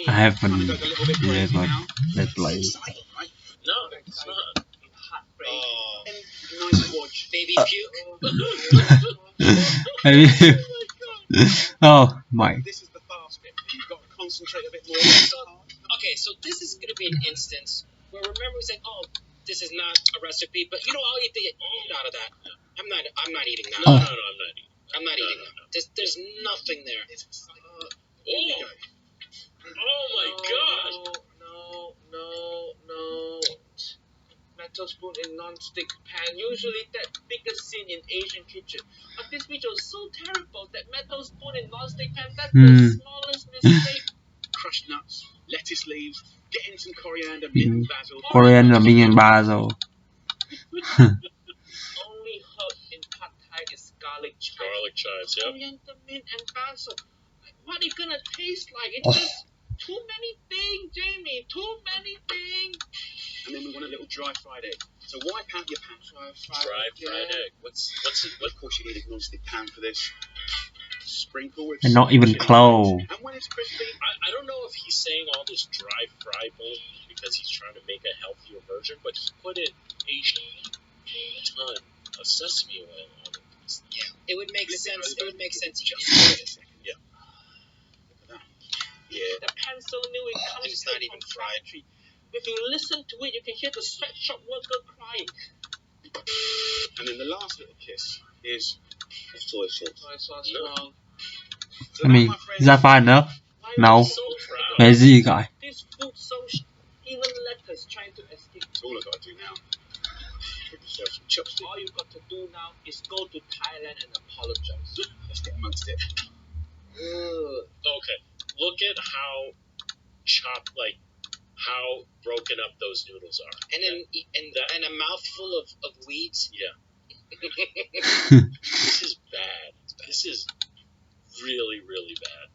I haven't yet, but let's play. No, it's not. Oh. Nice watch. Baby puke. Oh my. This is the fast bit. You've got to concentrate a bit more. Okay, so this is gonna be an instance where remember saying, "Oh, this is not a recipe," but you know, I'll eat the out of that. I'm not eating that. Oh. No, I'm not eating. I'm not eating that. There's nothing there. Oh. Oh my god! No. Metal spoon in non-stick pan. Usually that biggest sin in Asian kitchen. But this video is so terrible that metal spoon in non-stick pan, that's the smallest mistake. Crushed nuts, lettuce leaves, get in some coriander, mint and basil. Coriander, mint and basil. Only herb in pad thai is garlic chives. Garlic chives, yep. Coriander, mint and basil. What it gonna taste like? It's just too many things, Jamie. Too many things. And then we want a little dry fried egg. So wipe out your pan. Dry fried egg. What's it? What? Of course you need a non-stick pan for this. Sprinkle with And not even chili clove. flakes. And when it's crispy, I don't know if he's saying all this dry fry bull because he's trying to make a healthier version, but he put in a ton of sesame oil on it. Yeah. It would make sense. It would make sense. just Yeah. look at that. Yeah. The pan so new it comes And it's not straight even from fried. factory. If you listen to it, you can hear the sweatshop worker crying. And then the last little kiss is soy sauce. Soy sauce, No. well, So I mean, my friends, is that fine enough? why No. are you so proud? Lazy guy. This food so even lettuce trying to escape. That's all I've got to do now. Get yourself some chopsticks. All you got to do now is go to Thailand and apologize. Let's get amongst it. Okay. Look at how chopped, like how broken up those noodles are. And then and a mouthful of weeds. Yeah. This is bad. This is really, really bad.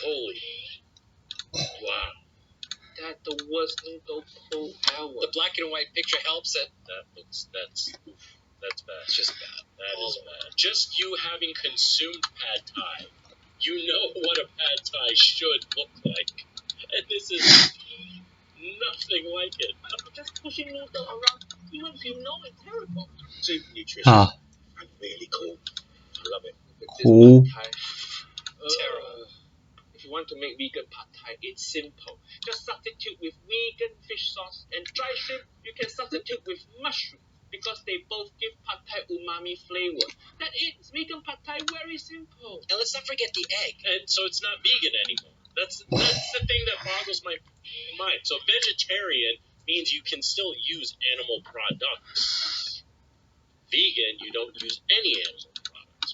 Holy. Wow. That's the worst noodle pull ever. The black and white picture helps it. That's bad. It's just bad. That is bad. Just you having consumed pad thai, you know what a pad thai should look like. And this is nothing like it. Just pushing noodle around, even if you know it's terrible. Super nutritious Ah. and really cool. I love it. Cool. Terrible. If you want to make vegan pad thai, it's simple. Just substitute with vegan fish sauce and dry shrimp. You can substitute with mushroom because they both give pad thai umami flavor. That is vegan pad thai, very simple. And let's not forget the egg. And so it's not vegan anymore. That's the thing that boggles my mind. So vegetarian means you can still use animal products. Vegan, you don't use any animal products.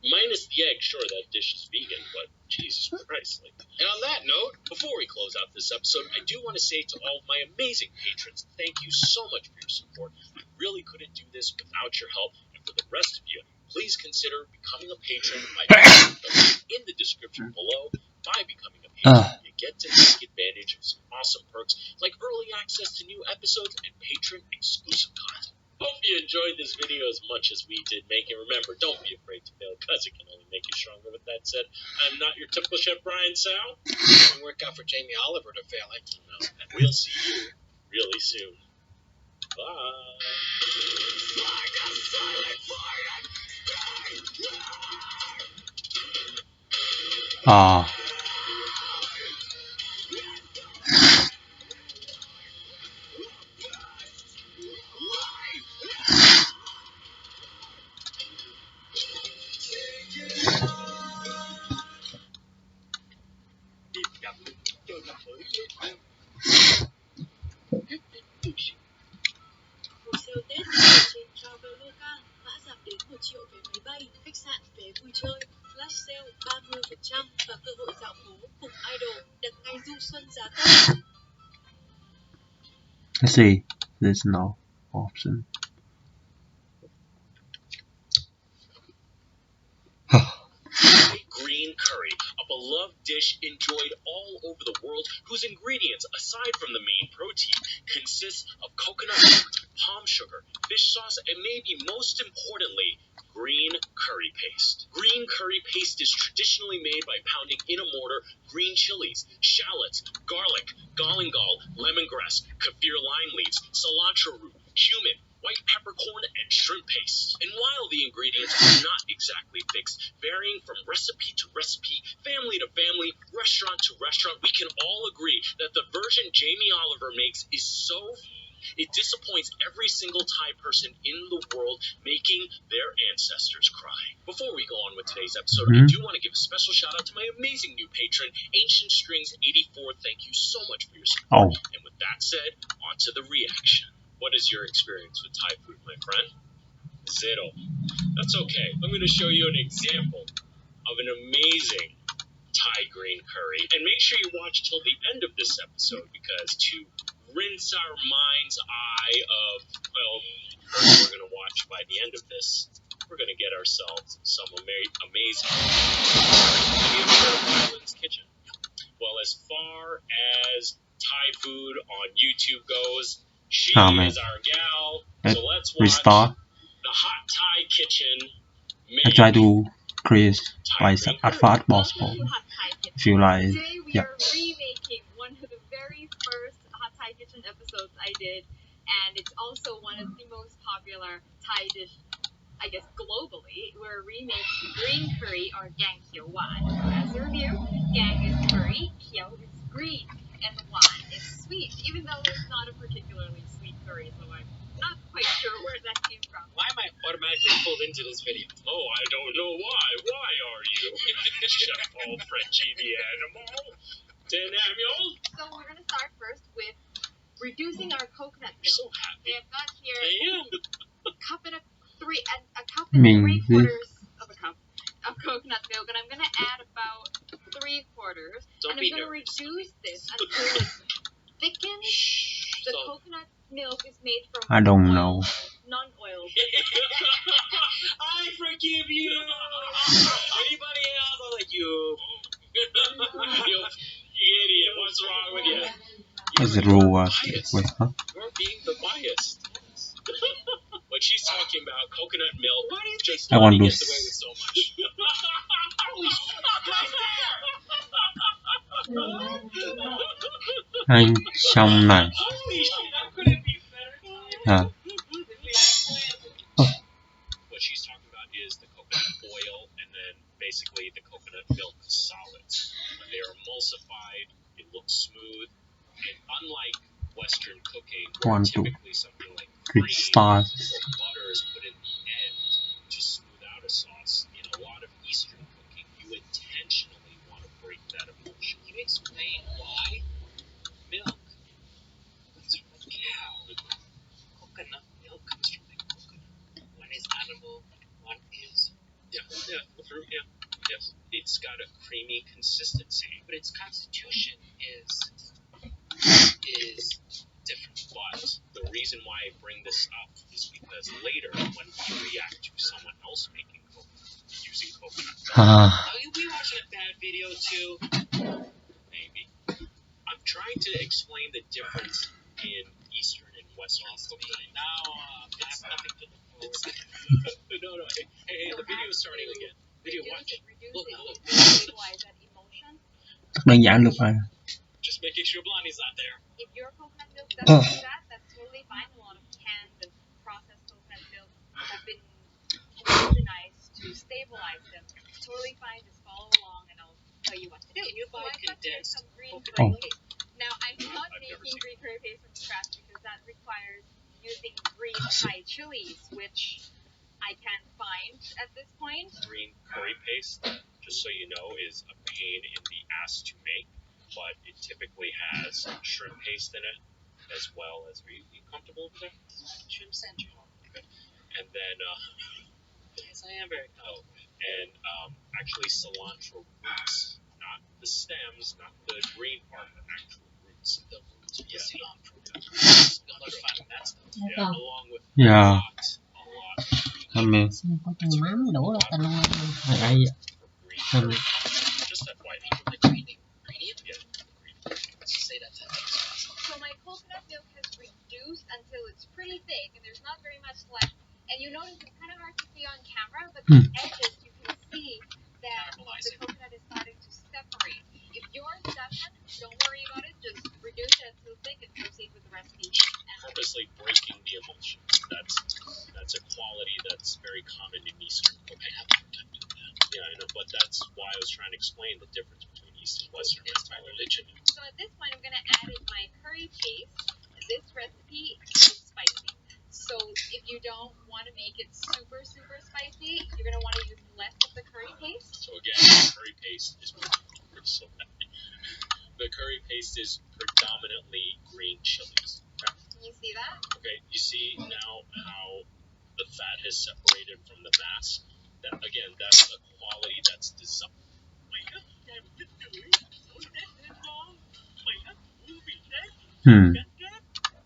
Minus the egg, sure, that dish is vegan, but Jesus Christ. And on that note, before we close out this episode, I do want to say to all of my amazing patrons, thank you so much for your support. We really couldn't do this without your help. And for the rest of you, please consider becoming a patron by clicking the link in the description below. By becoming a patron, you get to take advantage of some awesome perks like early access to new episodes and patron exclusive content. Hope you enjoyed this video as much as we did making. Remember, don't be afraid to fail, because it can only make you stronger. With that said, I'm not your typical Chef Brian Sal. It didn't work out for Jamie Oliver to fail it. No, and we'll see you really soon. Bye. Ah. Cuộc sale Tết trên Traveloka mã giảm đến 1 triệu vé máy bay, khách sạn, vé vui chơi, flash sale 30% và cơ hội dạo phố cùng idol đặt ngay du xuân giá tốt. Let's see. There's no option. Green curry, a beloved dish enjoyed all over the world, whose ingredients, aside from the main protein, consist of coconut milk, palm sugar, fish sauce, and maybe most importantly, green curry paste. Green curry paste is traditionally made by pounding in a mortar green chilies, shallots, garlic, galangal, lemongrass, kaffir lime leaves, cilantro root, cumin, white peppercorn, and shrimp paste. And while the ingredients are not exactly fixed, varying from recipe to recipe, family to family, restaurant to restaurant, we can all agree that the version Jamie Oliver makes is so it disappoints every single Thai person in the world, making their ancestors cry. Before we go on with today's episode, I do want to give a special shout out to my amazing new patron, Ancient Strings 84. Thank you so much for your support. Oh. And with that said, on to the reaction. What is your experience with Thai food, my friend? Zero. That's okay. I'm going to show you an example of an amazing Thai green curry. And make sure you watch till the end of this episode, because to rinse our mind's eye of, well, first we're going to watch by the end of this, we're going to get ourselves some amazing Island's Kitchen. Well, as far as Thai food on YouTube goes, she is our gal. So let's watch Restart. the Hot Thai Kitchen. I try to create as fast as possible. Feel like, Today we yeah. are remaking one of the very first Hot Thai Kitchen episodes I did, and it's also one of the most popular Thai dish, I guess, globally. We're remaking green curry, or gang qiu wan. As a review, gang is curry, qiu is green, and wan is sweet, even though there's not a particularly sweet curry, so I'm not quite sure where that came from. Why am I automatically pulled into this video? Oh, I don't know why. Why are you? Chef Paul Frenchie the animal? Daniel? So we're going to start first with reducing our coconut You're so milk. happy. I've got here I am. a cup and a cup and Mean 3/4 of a cup of coconut milk, and I'm going to add about 3/4, Don't and I'm be going to nervous. reduce this until it's thickened. The So- coconut milk is made from I don't oil, know. non-oil. I forgive you. Anybody else? I'm like you. You idiot. What's wrong with you? What's the rule? Biased. Wait, huh? You're being the biased. What she's talking about, coconut milk, just I want letting to get away with so much. Holy Anh trong này. Holy shit, that couldn't be better. À, What she's talking about is the coconut oil and then basically the coconut milk solids. They are emulsified, it looks smooth, and unlike Western cooking, where One, two, typically something like three cream stars. or butter is put in the end to smooth out a sauce, in a lot of Eastern cooking, you intentionally want to break that emulsion. Can you explain why milk comes from a cow? Coconut milk comes from a coconut. One is animal, one is... Yeah, the fruit, yeah. Yes. It's got a creamy consistency. But its constitution is different. But the reason why I bring this up is because later, when we react to someone else making coconut, using coconut milk, ah, Are we watching a bad video too? maybe, I'm trying to explain the difference in Eastern and Western cooking. Now, that's nothing to look forward to. No, hey, the video's starting again. Video, watch. Look. Stabilize that emotion. đơn giản được mà. Just making sure Blondie's not there. If your coconut milk doesn't do that, that's totally fine. A lot of canned and processed coconut milk have been homogenized to stabilize them. Totally fine. Just follow along, and I'll tell you what to do. Can you buy I cut here condensed some green coconut curry milk? paste. Now, I'm not I've never making seen green curry paste from scratch because that requires using green Thai chilies, which I can't find at this point. Green curry paste, just so you know, is a pain in the ass to make, but it typically has shrimp paste in it, as well as, are you comfortable with that? Shrimp Central. And then, Yes, I am very oh, and actually cilantro roots, not the stems, not the green part, but actual roots. The roots of the Yeah. cilantro. You'll never find that stuff. Yeah, along with Yeah. a lot Làm mì. Có chừng mắm đủ là tao luôn. Ai ai vậy? for green Làm curry. mì. Just that white. The green ingredient? Yeah, green. Let's say that 10 times. So my coconut milk has reduced until it's pretty thick, and there's not very much left. And you notice it's kind of hard to see on camera, but Hmm. the edges you can see that the coconut is starting to separate. If yours doesn't, don't worry about it. Just reduce it to thick and proceed with the recipe. Purposely breaking the emulsion. That's a quality that's very common in Eastern cooking. Yeah, I know, but that's why I was trying to explain the difference between East and Western. It's my religion. So at this point, I'm going to add in my curry paste. This recipe is spicy. So if you don't want to make it super, super spicy, you're going to want to use less of the curry paste. So again, the curry paste is the curry paste is predominantly green chilies. Okay? Can you see that? Okay, you see now how the fat has separated from the mass. That again, that's a quality that's designed. Hmm.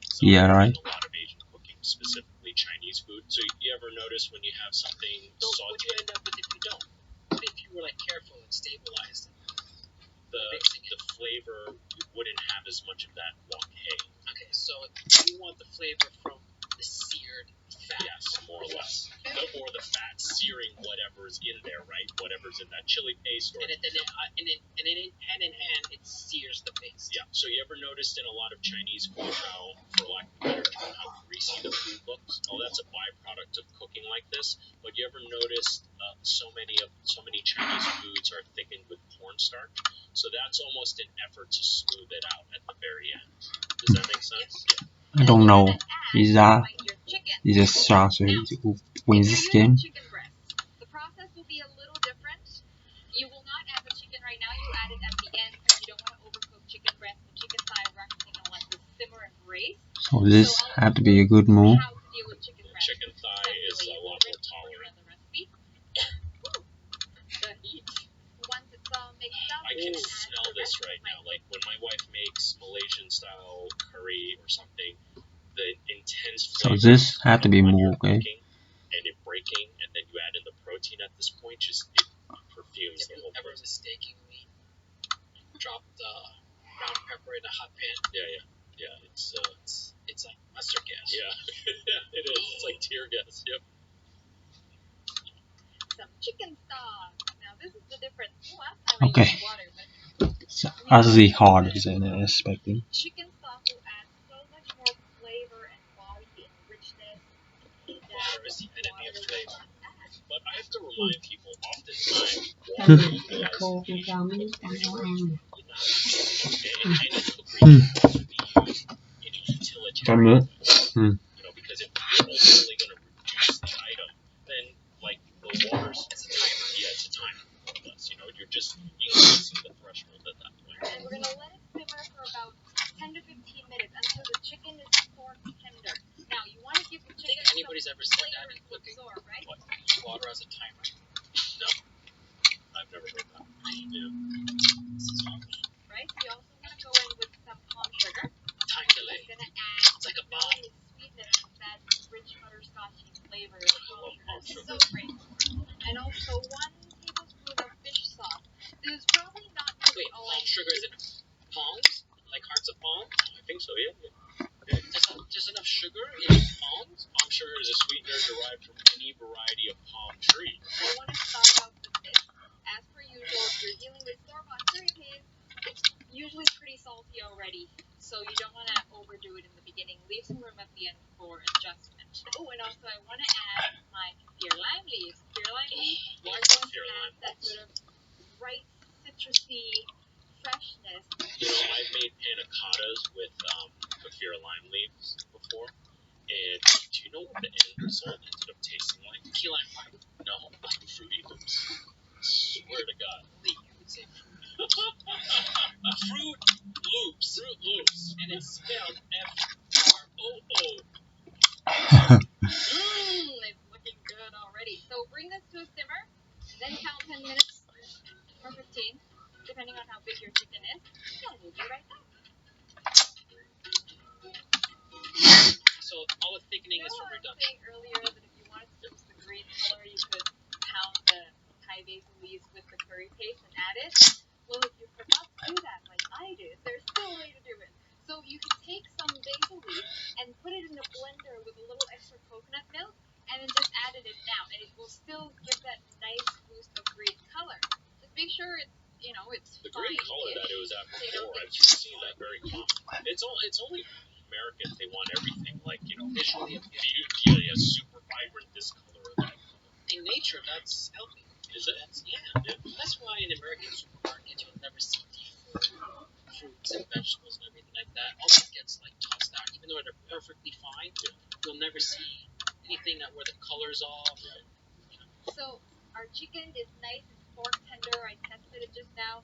So Yeah, right. in a lot of Asian cooking, specifically Chinese food. So you ever notice when you have something What do you sauteed, end up with if you don't? What if you were like careful and stabilized it? the flavor wouldn't have as much of that wok hei? Okay, so you want the flavor from the seared fat. Yes, more or less. Or the fat searing whatever's in there, right? Whatever's in that chili paste. Or And hand in hand, it sears the paste. yeah. So you ever noticed in a lot of Chinese food how, for lack of a better term, how greasy the food looks? Oh, that's a byproduct of cooking like this. But you ever noticed so many Chinese foods are thickened with cornstarch? So that's almost an effort to smooth it out at the very end. Does that make sense? Yeah. I don't know. Is that Your chicken. is a sausage with If you're skin? using chicken breast, the process will be a little different. You will not add the chicken right now. You add it at the end because you don't want to overcook chicken breast and chicken thigh. We're actually going to let this simmer and braise. So this had to be a good move. How to deal with chicken breast. Chicken thigh is a lot more tolerant. The recipe. The heat. Once it's all mixed up, I you can add smell the this rest of right my now. Like when my wife makes Malaysian style curry or something, the intense So flavor this had to be when more, you're okay? cooking and it breaking, and then you add in the protein at this point, just it perfumes If the you whole ever place. mistakenly dropped ground pepper in a hot pan, Yeah, it's like mustard gas. yeah, it is. It's like tear gas. Yep. some chicken stock. Now this is the difference. Last time I Okay. used water, but It's actually harder than I expected. chicken stock will add so much more flavor and body and richness. Water is the enemy of flavor. But I have to Mm. remind people, oftentimes Canh water utilizes khô con Asian rau miếng cookery ăn nấu ăn nè. and cookery can also be used in a utilitarian way. You know, because if you're ultimately going to reduce the item, then like the water's it's a timer. Yeah, it's a timer. More or less. You know, you're just increasing the threshold at that point. And we're gonna let it simmer for about 10 to 15 minutes until the chicken is pork tender. Now you want to give the I think chicken anybody's some ever said that flavor in to cooking. absorb, right? What? Water as a timer. No, I've never heard that. Yeah. Right? You also want to go in with some palm sugar. Time delay. It's gonna add It's like a not bomb. only sweetness but that rich butterscotchy flavor of the palm sugar. So great. And also 1 tablespoon of fish sauce. This is probably not gonna Wait, be all. palm sugar is in palms? Like hearts of palm? I think so. Yeah. There's enough sugar in palms? Palm sugar is a sweetener derived from any variety of palm tree. I want to start out with this. As per usual, if you're dealing with store-bought curry paste, it's usually pretty salty already. So you don't want to overdo it in the beginning. Leave some room at the end for adjustment. Oh, and also I want to add my kaffir lime leaves. Kaffir lime leaves Like are going to kaffir add lime that leaves. sort of bright, citrusy freshness. You know, I've made panna cottas with kaffir lime leaves before, and do you know what the end result ended up tasting like? Key lime pie. No, like fruity loops. Swear to God. You would say Fruit Loops. Fruit Loops. And it's spelled F-R-O-O. It's looking good already. So bring this to a simmer, then count 10 minutes or 15, depending on how big your chicken is. And we'll be right back. so. All the thickening is from I was reduction. saying earlier that if you wanted to use the green color, you could pound the Thai basil leaves with the curry paste and add it. Well, if you forgot to do that like I did, there's still a way to do it. So you can take some basil leaves and put it in a blender with a little extra coconut milk, and then just add it in now, and it will it was at before. I've seen that very common. It's only Americans. They want everything like visually appealing, super vibrant, this color or that color. In nature, that's healthy. Is it? That's why in American supermarkets you'll never see fruits and vegetables and everything like that. All that gets like tossed out, even though they're perfectly fine. You'll never see anything where the color's off. So our chicken is nice and fork tender. I tested it just now.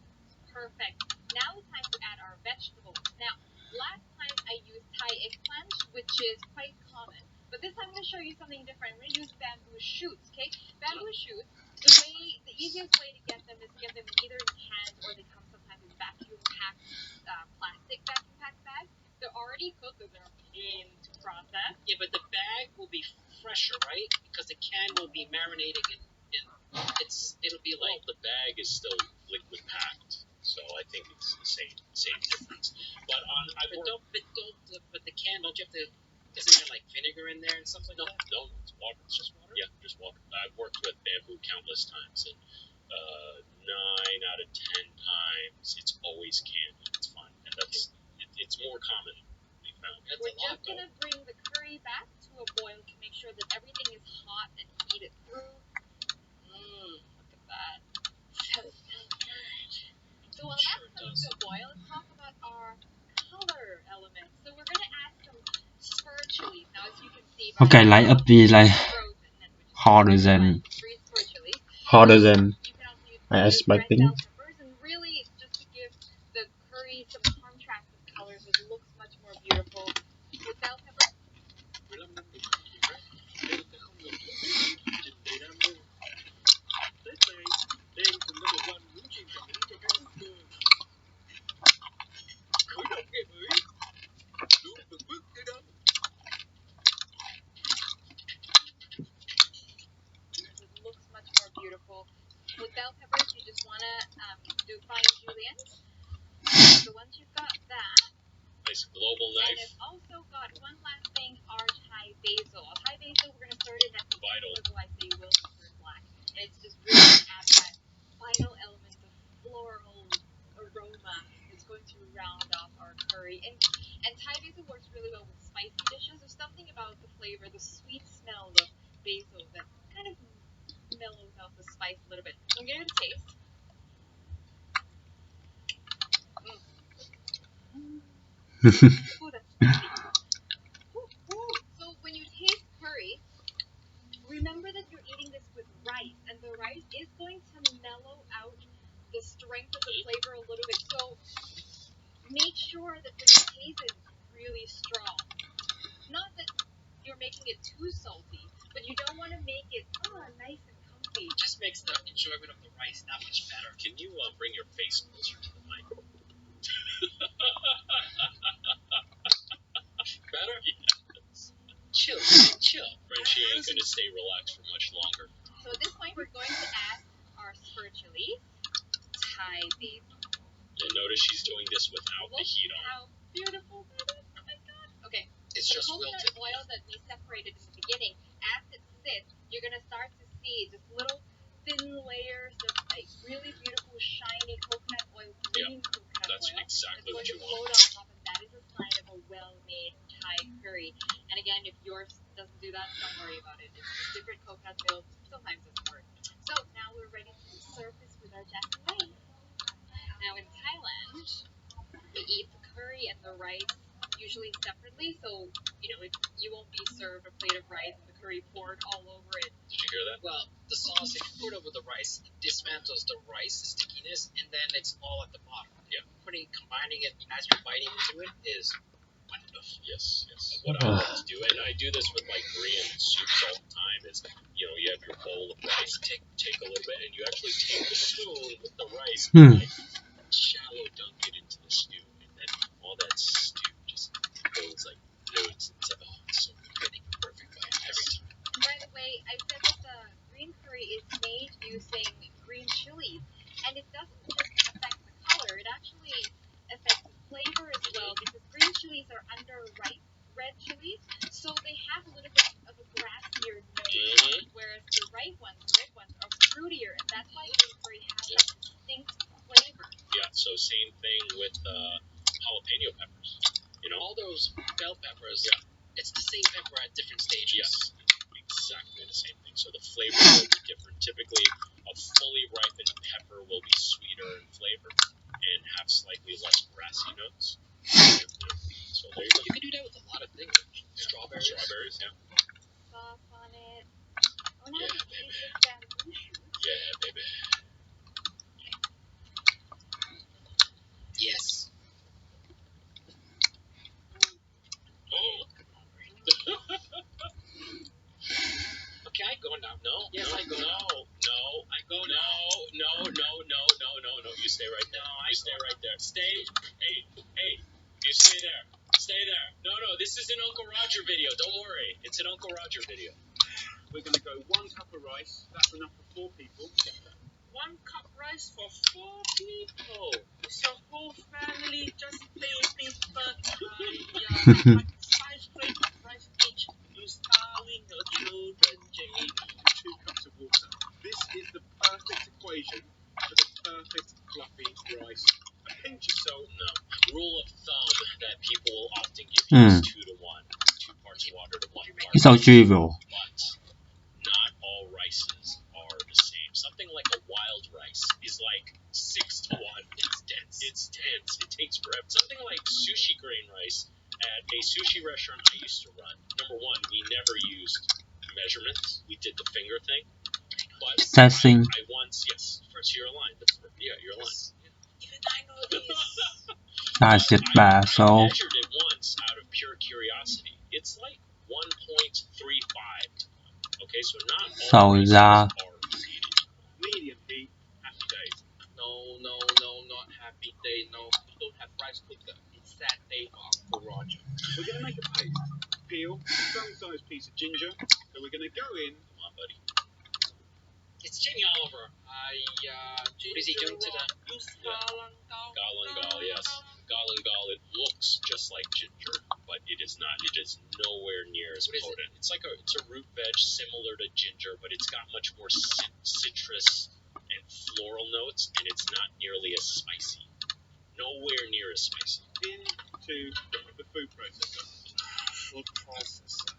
Perfect. Now it's time to add our vegetables. Now, last time I used Thai eggplant, which is quite common. But this time I'm going to show you something different. I'm going to use bamboo shoots, okay? Bamboo shoots, the easiest way to get them is to get them either in cans or they come sometimes in vacuum-packed, plastic vacuum-packed bags. They're already cooked, so they're a pain to process. Yeah, but the bag will be fresher, right? Because the can will be marinating in it'll be like the bag is still liquid packed, so I think it's the same difference. But the can, don't you have to? Isn't there like vinegar in there and stuff like that? No, it's water. It's just water. Yeah, just water. I've worked with bamboo countless times, and 9 out of 10 times it's always canned. It's fine, and it's more common. We found. We're just gonna bring the curry back to a boil to make sure that everything is hot and heated through. Look at that. So good. So while that's coming to a boil, let's talk about our color elements. So we're gonna add some spur chilies. Now, as you can see, Okay, light up the like frozen, harder than green spur chilies. harder than You can also use I expecting. red bell peppers, and really it's just to give the curry some contrast of colors. It looks much more beautiful with bell peppers. It looks much more beautiful. With bell peppers, you just want to do fine julienne. So once you've got that, Nice global and knife. it's also got one last thing, our Thai basil. Our Thai basil, we're going to stir it in at the Vital. end, otherwise they will turn black. And it's just really going to add that final element of floral aroma. It's going to round off our curry. And Thai basil works really well with spicy dishes. There's something about the flavor, the sweet smell of basil that kind of mellows out the spice a little bit. I'm going to give it a taste. Ooh, that's spicy. So when you taste curry, remember that you're eating this with rice, and the rice is going to mellow out the strength of the flavor a little bit. So make sure that when you taste it, it's really strong. Not that you're making it too salty, but you don't want to make it nice and comfy. It just makes the enjoyment of the rice that much better. Can you bring your face closer to the mic? Better? Yes. Chill. Frenchie ain't gonna stay relaxed for much longer. So at this point, we're going to add our spur chilies, Thai basil. And notice she's doing this without the heat on. How beautiful that is! Oh my god! Okay. It's The just coconut wilted. oil that we separated in the beginning, as it sits, you're gonna start to see just little thin layers of like really beautiful shiny coconut oil, green coconut That's oil. exactly what It's you going to want. float on top, and that is a sign of a well-made Thai curry. And again, if yours doesn't do that, don't worry about it. It's just different coconut milk. Sometimes doesn't work. So now we're ready to serve this with our Jackson rice. Now in Thailand, we eat the curry and the rice usually separately, so you won't be served a plate of rice and the curry poured all over it. Did you hear that? Well, the sauce, if you put it over the rice, it dismantles the rice, the stickiness, and then it's all at the bottom. Yeah. Combining it as you're biting into it is wonderful. Yes. What I like to do, and I do this with like Korean soups all the time, is you have your bowl of rice, take a little bit, and you actually take the spoon with the rice and like shallow dunk it into the stew, and then all that stew just goes like fluids. It's like, it's so good, getting a perfect bite every time. By the way, I said that the green curry is made using green chilies, and it doesn't just affect the color, it actually affects the flavor as well, because green chilies are under ripe red chilies, so they have a little bit of a grassier nose, whereas the red ones are fruitier, and that's why green curry has that distinct flavor. Yeah, so same thing with jalapeno peppers. You know, all those bell peppers. Yeah, it's the same pepper at different stages. Yes, exactly the same thing. So the flavor will be different. Typically, a fully ripened pepper will be sweeter in flavor and have slightly less grassy notes. Yeah. So there you go. You can do that with a lot of things. Strawberries. Strawberries, yeah. Sauce on it. Oh, now Yeah, it baby. tastes like bamboo shoots. Yeah, baby. Yes. Oh. Okay, I go now. No. Yes, no, I go. No. No. I go now. No. You stay right there. No, I stay right there. Stay. Hey. You stay there. Stay there. No. This is an Uncle Roger video. Don't worry. It's an Uncle Roger video. We're going to go 1 cup of rice. That's enough for 4 people. 1 cup rice for 4 people. Is your whole family just baby first time? Like 5 crates of rice each. You starving your children, Jamie. 2 cups of water. This is the perfect equation for the perfect fluffy rice. A pinch of salt. No. Rule of thumb that people will often give you is 2 to 1. 2 parts water to 1 part. It's so trivial. But not all rices are the same. Something like a wild rice is like 6 to 1. It's dense. It takes forever. Something like sushi grain rice at a sushi restaurant I used to run. Number 1, we never used measurements. We did the finger thing. But Testing. I once, yes, first you're aligned. Yeah, you're aligned. Even I know this. 88 số. I measured it once out of pure curiosity. It's like 1.35 to 1. Okay, so not all Sầu rices ra. are created. Medium heat, happy days. No, not happy day. No, we don't have rice cooker. It's sad day for Uncle Roger. We're going to make a paste. Peel a thumb-sized piece of ginger. So we're going to go in. Come on, buddy. It's Jamie Oliver. What is he doing to the... Galangal, yes. Galangal, it looks just like ginger, but it is not. It is nowhere near as potent. It's like it's a root veg similar to ginger, but it's got much more citrus and floral notes, and it's not nearly as spicy. Nowhere near as spicy. Into the food processor. Food processor.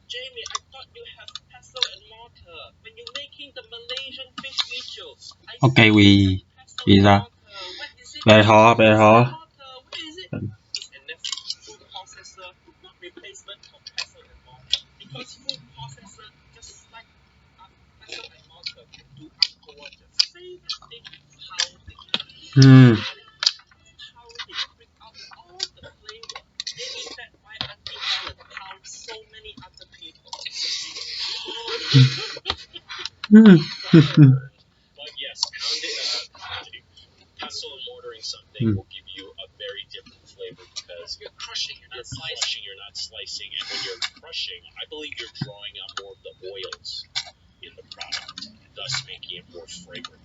Jamie, I thought you have pestle and mortar when you're making the Malaysian fish videos. Okay, we ra. Very hot. What is it? It's a food processor, not replacement for pestle and mortar. Because food processor, just like pestle and mortar, can do Uncle Roger. Say that thing how they can how they bring out all the flavor. Maybe that's why Auntie Helen found so many other people. But yes, pestle and mortaring something will give you a very different flavor because You're crushing, you're not slicing. crushing, you're not slicing, and when you're crushing, I believe you're drawing out more of the oils in the product, thus making it more fragrant.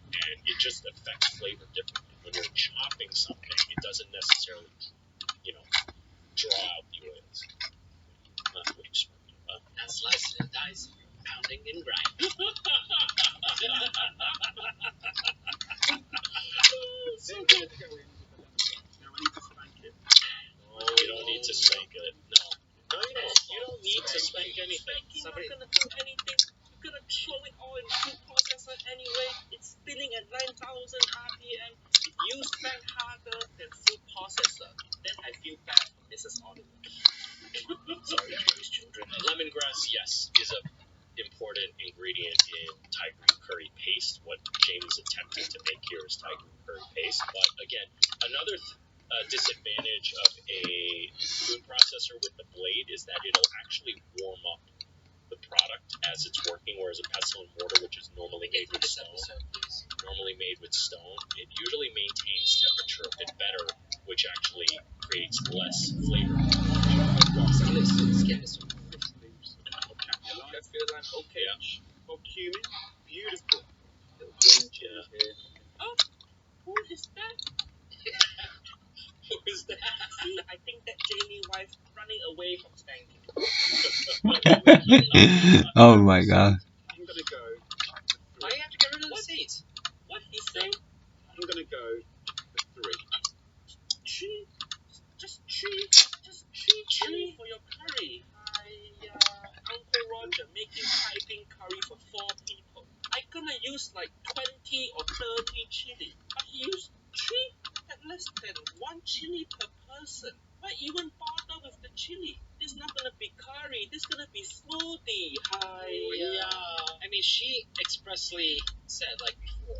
And it just affects flavor differently. When you're chopping something, it doesn't necessarily, draw out the oils. What are you smoking about? Not slicing and dicing, pounding and grinding. So good. Go in with the lemon sauce. Now I need to spank it. No, you don't need to spank it. No, you don't. You don't need to spank anything. Somebody's not gonna do anything. You're gonna throw it all in food processor anyway. It's spinning at 9,000 RPM. If you spank harder than food processor, then I feel bad for Mrs. Oliver. Sorry, Jamie's children. Lemongrass, yes, is a important ingredient in Thai green curry paste. What James attempted to make here is Thai green curry paste. But again, another disadvantage of a food processor with the blade is that it'll actually warm up the product as it's working, whereas a pestle and mortar, which is normally made with stone, it usually maintains temperature a bit better, which actually creates less flavor. I feel like okay. Oh, cumin. Beautiful. Little Yeah. here. Oh, who is that? Who is that? See, I think that Jamie wife running away from spanking. Oh my god. I'm going to go. Why you have to get rid of the seeds? What he say? I'm going to go 20 or 30 chili, but he used 3 at less than 1 chili per person. Why even bother with the chili? This is not gonna be curry, this is gonna be smoothie. I mean, she expressly said, like before,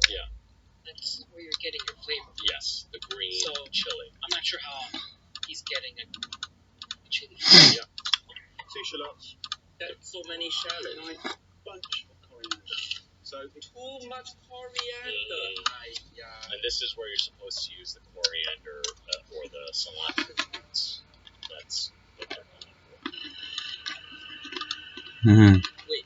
that's where you're getting your flavor. Yes, the green chili. I'm not sure how he's getting a chili. 2 shallots, That's so many shallots. nice bunch of coriander. So it's Too much coriander. And this is where you're supposed to use the coriander or the cilantro roots. That's what they're going for. Wait,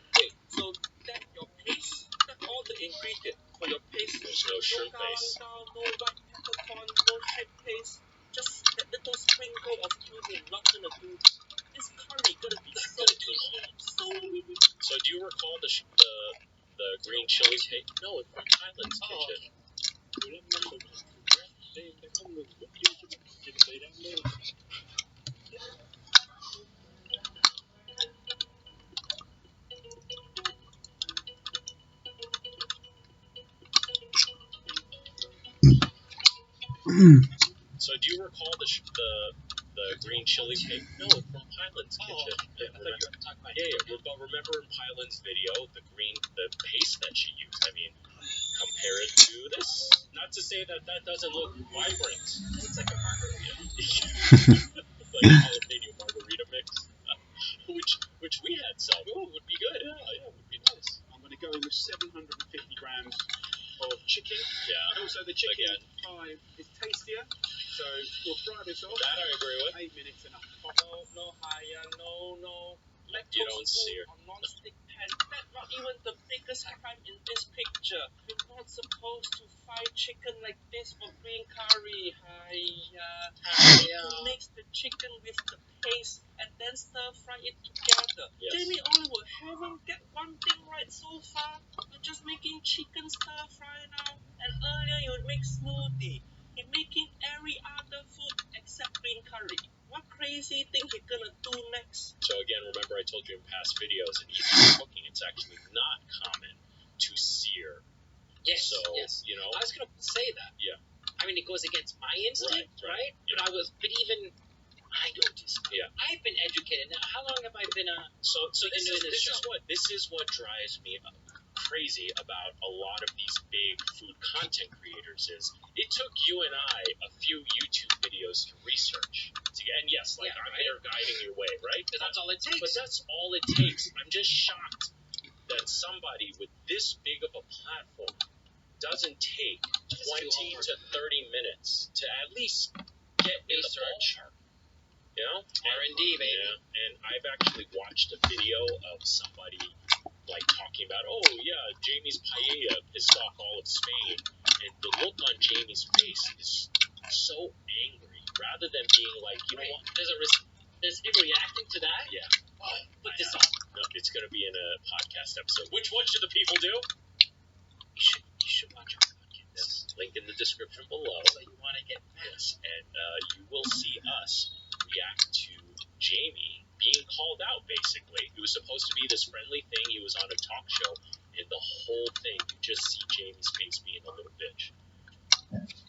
so that your paste, that all the ingredients for your paste. There's no shrimp paste. No white peppercorn, no shrimp paste. Just that little sprinkle of cumin, not gonna do. This curry gonna be so easy. So do you recall the green chili paste? No, it's from Highland's Kitchen. So do you recall the green chili paste? No, it's from Highland's Kitchen. But remember in Highland's video, the paste that she used. I mean, compare it to this. Not to say that doesn't look vibrant. It's like a margarita. Like a jalapeno margarita mix. Which we had some. Oh, would be good. Yeah, would be nice. I'm going to go in with 750 grams of chicken. Yeah. And also the chicken Again. pie is tastier. So we'll fry this off. That I agree with. 8 minutes enough. No, Haya, no. You don't sear. A non-stick pan. That's not even the biggest crime in this picture. You're not supposed to fry chicken like this for green curry. You mix the chicken with the paste and then stir fry it together. Yes. Jamie Oliver haven't get one thing right so far. You're just making chicken stir fry now. And earlier you would make smoothie. You're making every other food except green curry. What crazy thing you're gonna do next? So again, remember I told you in past videos, in Eastern cooking, it's actually not common to sear. Yes, So, yes. you know, I was going to say that. Yeah. I mean, it goes against my instinct, right? Yeah. But even I noticed. Yeah. I've been educated. Now, how long have I been So been doing this show? this is what drives me crazy about a lot of these big food content creators is it took you and I a few YouTube videos to research. And yes, like I'm there guiding your way, right? But that's all it takes. But that's all it takes. I'm just shocked that somebody with this big of a platform doesn't take 20 to 30 minutes to at least get in the ballpark. You know? R&D, baby. Yeah, and I've actually watched a video of somebody like talking about, oh yeah, Jamie's paella pissed off all of Spain, and the look on Jamie's face is so angry, rather than being like, you know what? There's people reacting to that? Yeah. Oh, put this on. No, it's going to be in a podcast episode. Which one should the people do? You should watch our podcast. Yes. Link in the description below. So you want to get Yes, and you will see us react to Jamie being called out, basically. It was supposed to be this friendly thing. He was on a talk show, and the whole thing, you just see Jamie's face being a little bitch.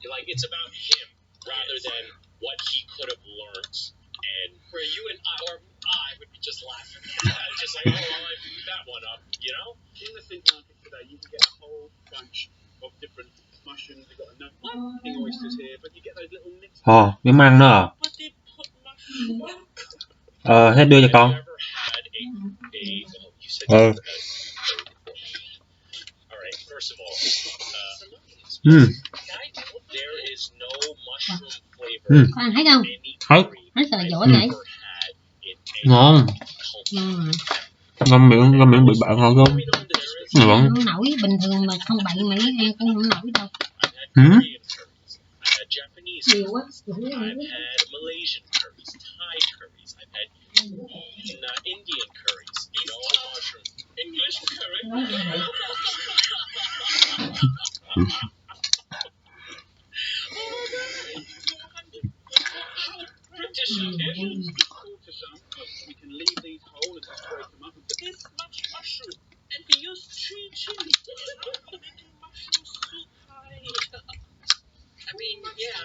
You're like, it's about him, rather than what he could have learned. And where you and I would be just laughing. Yeah, just like, oh, well, I beat that one up, you know? In the food market today, you can get a whole bunch of different mushrooms. They've got a number of king oysters here, but you get those little nicks. Miếng măng nữa à? But they put mushroom. Thế đưa cho con. Have you ever had you said you never had Alright, first of all, there is no mushroom flavor Có ăn thấy không? in any Thấy. curry Nó sợ I've dỗi vậy. ever had in any Ngon. culture. Ngon miệng bị bạn ngon không? Ngon. Không nổi, bình thường mà không bậy Mỹ ăn cũng không nổi đâu. I've had Korean curries. I've had Japanese Nhiều quá. curries. I've had Malaysian curries, Thai curries. I've had Indian curries. You know, on mushroom. English curry. British quarter some. We can leave these whole and just break them up and This much mushroom, and we use 3 chili. Making mushroom soup.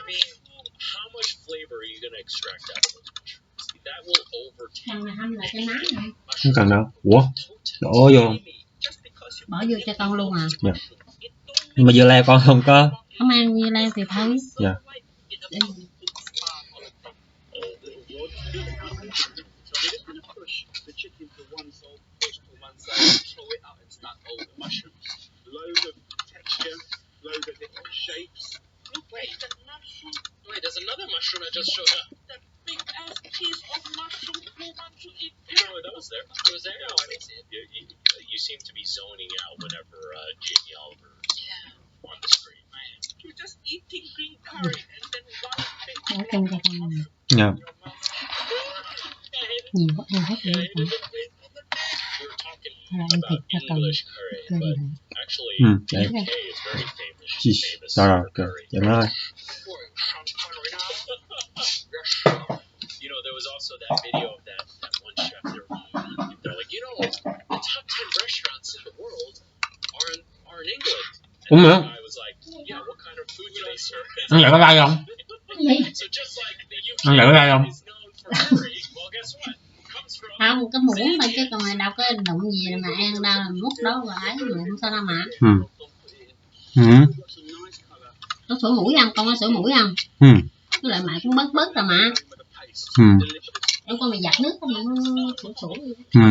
mean, how much flavor are you gonna extract out of those mushrooms? That will overtake. Thằng này hâm lại cái má này. Không cần đâu. Ủa? Đổ vô. Bỏ vô cho con luôn à? Dạ. Nhưng mà dưa leo con không có. Không ăn dưa leo thì thôi. Dạ. Để... The chicken to one side, push to one side, throw it out and start over mushrooms. Loads of texture, loads of different shapes. Wait, that mushroom. Wait, there's another mushroom that just showed up. That big ass piece of mushroom. Who wants to eat? No, that was there. It was there? No, I didn't see it. You seem to be zoning out whenever Jamie Oliver on the screen. You're just eating green curry and then one big Bỏ chung cho con này. Dạ. Nhiều quá, nhiều hết rồi. We're talking Thôi ăn thịt cho con. English curry, Curry but này. actually, Đấy. UK is very famous. Jeez. Rồi rồi, kìa. Dạ nói. You know, there was also that video of that one chef. They're like, you know, the top 10 restaurants in the world are in England. Đúng And rồi. the guy was like, yeah, what kind of food do they serve? Ăn vậy có gai không? So just like the Ăn vậy có gai UK không? is known for curry, well, guess what? Comes from Không, cái muỗng thôi chứ còn đâu có đụng gì mà ăn đâu là múc đó và ấy muỗng sao đâu mà. Ừ. Ừ. Có sủi mũi không? Con có sủi mũi không? Ừ. Với lại mẹ cũng bớt bớt rồi mà. Ừ. Đâu con mày giặt nước không mà nó sủi sủi. Ừ.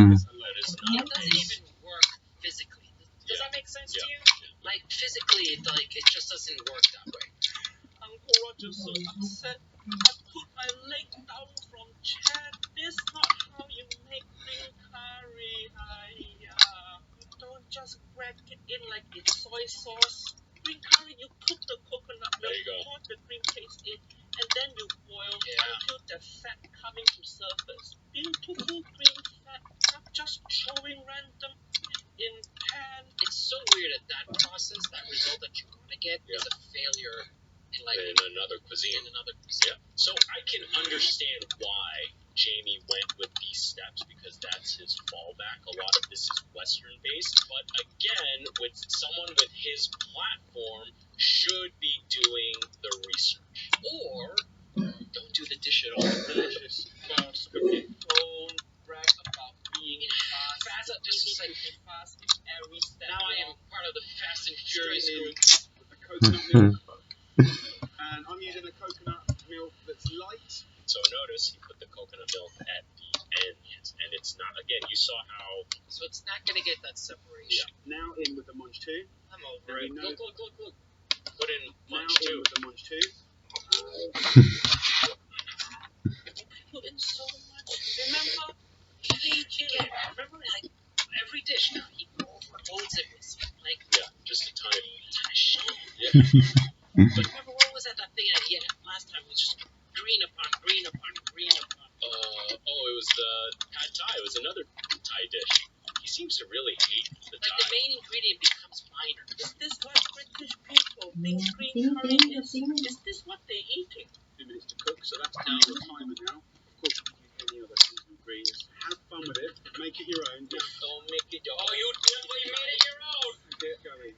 It doesn't even work physically. Does that make sense to you? Like physically, like it just doesn't work that way. Uncle Roger's so upset. I put my leg down from chair. This not how you make green curry. Don't just crack it in like it's soy sauce. Green curry, you put the coconut milk, pour the green paste in, and then you boil until the fat coming to surface. Beautiful green fat, not just throwing random in pan. It's so weird that process, that result that you're gonna get is a failure in like in another cuisine. Yeah. So I can understand why Jamie went with these steps because that's his fallback. A lot of this is Western based, but again, with someone with his platform, should be doing the research or don't do the dish at all. Delicious, fast cooking. Don't brag about being fast. Fast, just like fast every step. now I am part of the Fast and Furious group. With the coconut milk. And I'm using a coconut milk that's light. So notice he put the coconut milk at the end, and it's not. Again, you saw how. So it's not gonna get that separation. Now in with the Munch 2. I'm over And it. you know, Look. Put in now Munch in 2. with the Munch 2. Put in so much. Remember, remember like every dish now he overloads it with like Just a tiny. ton of shit. Yeah. But remember what was that thing at the end last time? It was just green upon green upon green upon. It was the pad thai. It was another Thai dish. He seems to really hate the Like Thai. the main ingredient becomes minor. Is this what British people think green curry is? Is this what they're eating? 2 minutes to cook, so that's now your timer now. Of course, you can use any other seasonal greens. Have fun with it. Make it your own. Don't make it your Oh, you made it your own. Get going.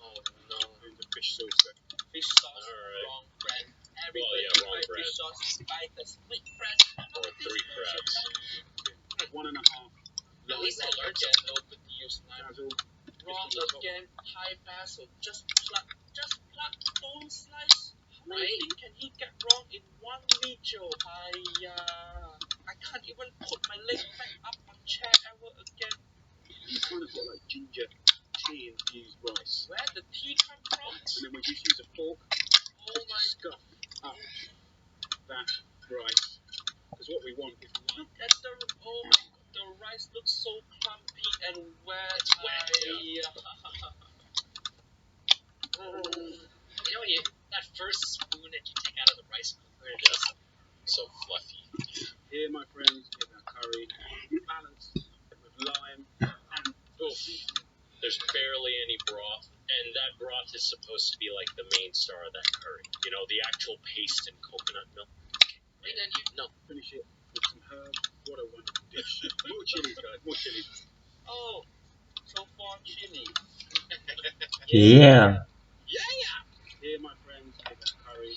Oh no. And the fish sauce there. fish sauce, Alright. wrong brand. Well, Everybody yeah, wrong buy brand. fish sauce, buy the split bread. Or 3 crabs. 1.5. At least I learned again, something. no good to use knife. Basil. Wrong again, Thai basil. Just pluck, don't slice. How many Right. things can he get wrong in one video? I can't even put my leg back up on chair ever again. You kind of got like ginger tea infused rice. Where the tea come from? And then we just use a fork Oh my scuff up that rice. Because what we want is Look at the, oh my god, the rice looks so clumpy and wet. It's wet, You know, that first spoon that you take out of the rice cooker, it Yeah. just So fluffy. Here, my friends, is our curry balanced with lime and There's barely any broth, and that broth is supposed to be like the main star of that curry. You know, the actual paste and coconut milk. right on you. No. finish it with some herbs. What a wonderful dish. More chilies, guys, more chilies. Oh, so far chili. Yeah. Here, my friends, is our curry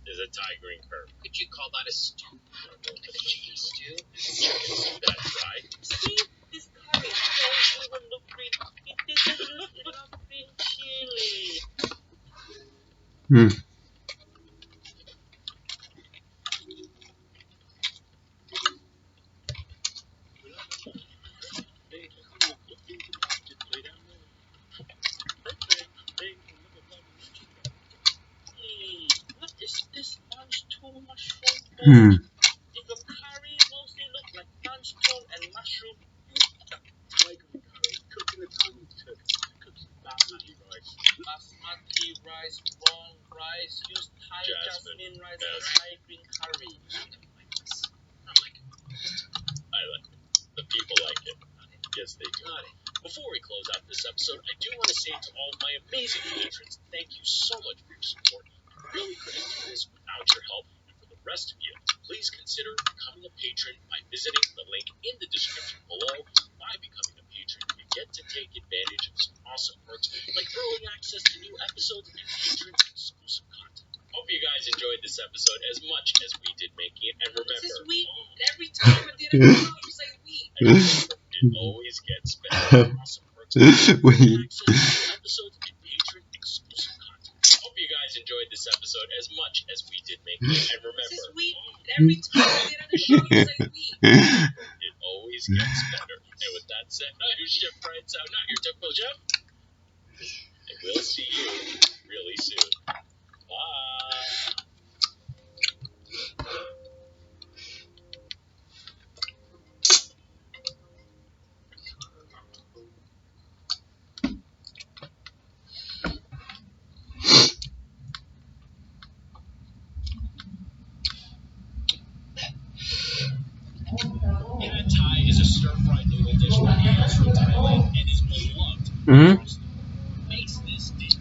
Is a Thai green curry. Could you call that a stew? A cheese stew? That's right. See, this curry doesn't even look green. It doesn't look enough green chili. Hmm. What is this lunchtone mushroom? Hmm. If the curry mostly look like lunchtone and mushroom, Thai green curry cooked in the time it took to cook basmati rice. basmati rice, wrong rice, use Thai jasmine rice and Thai green curry. Not like it. I like it. The people like it. Yes, they do. Before we close out this episode, I do want to say to all of my amazing patrons, thank you so much for your support. I really couldn't do this without your help. And for the rest of you, please consider becoming a patron by visiting the link in the description below. By becoming a patron, you get to take advantage of some awesome perks like early access to new episodes and patron-exclusive content. Hope you guys enjoyed this episode as much as we did making it. And remember, This is wheat. Every time I did it, you say wheat. it always gets better. Awesome perks like We. access to new episodes and patron-exclusive content. Hope you guys enjoyed this episode as much as we did making it. And This is remember, wheat. Every time I did it, you say wheat. it always gets better. And with that said, I'm Chef Brian Tsao, not your typical chef. And we'll see you really soon. Bye. Pad Thai is a stir-fried noodle dish that hails from Thailand and is beloved Hmm? across the world. Makes this dish.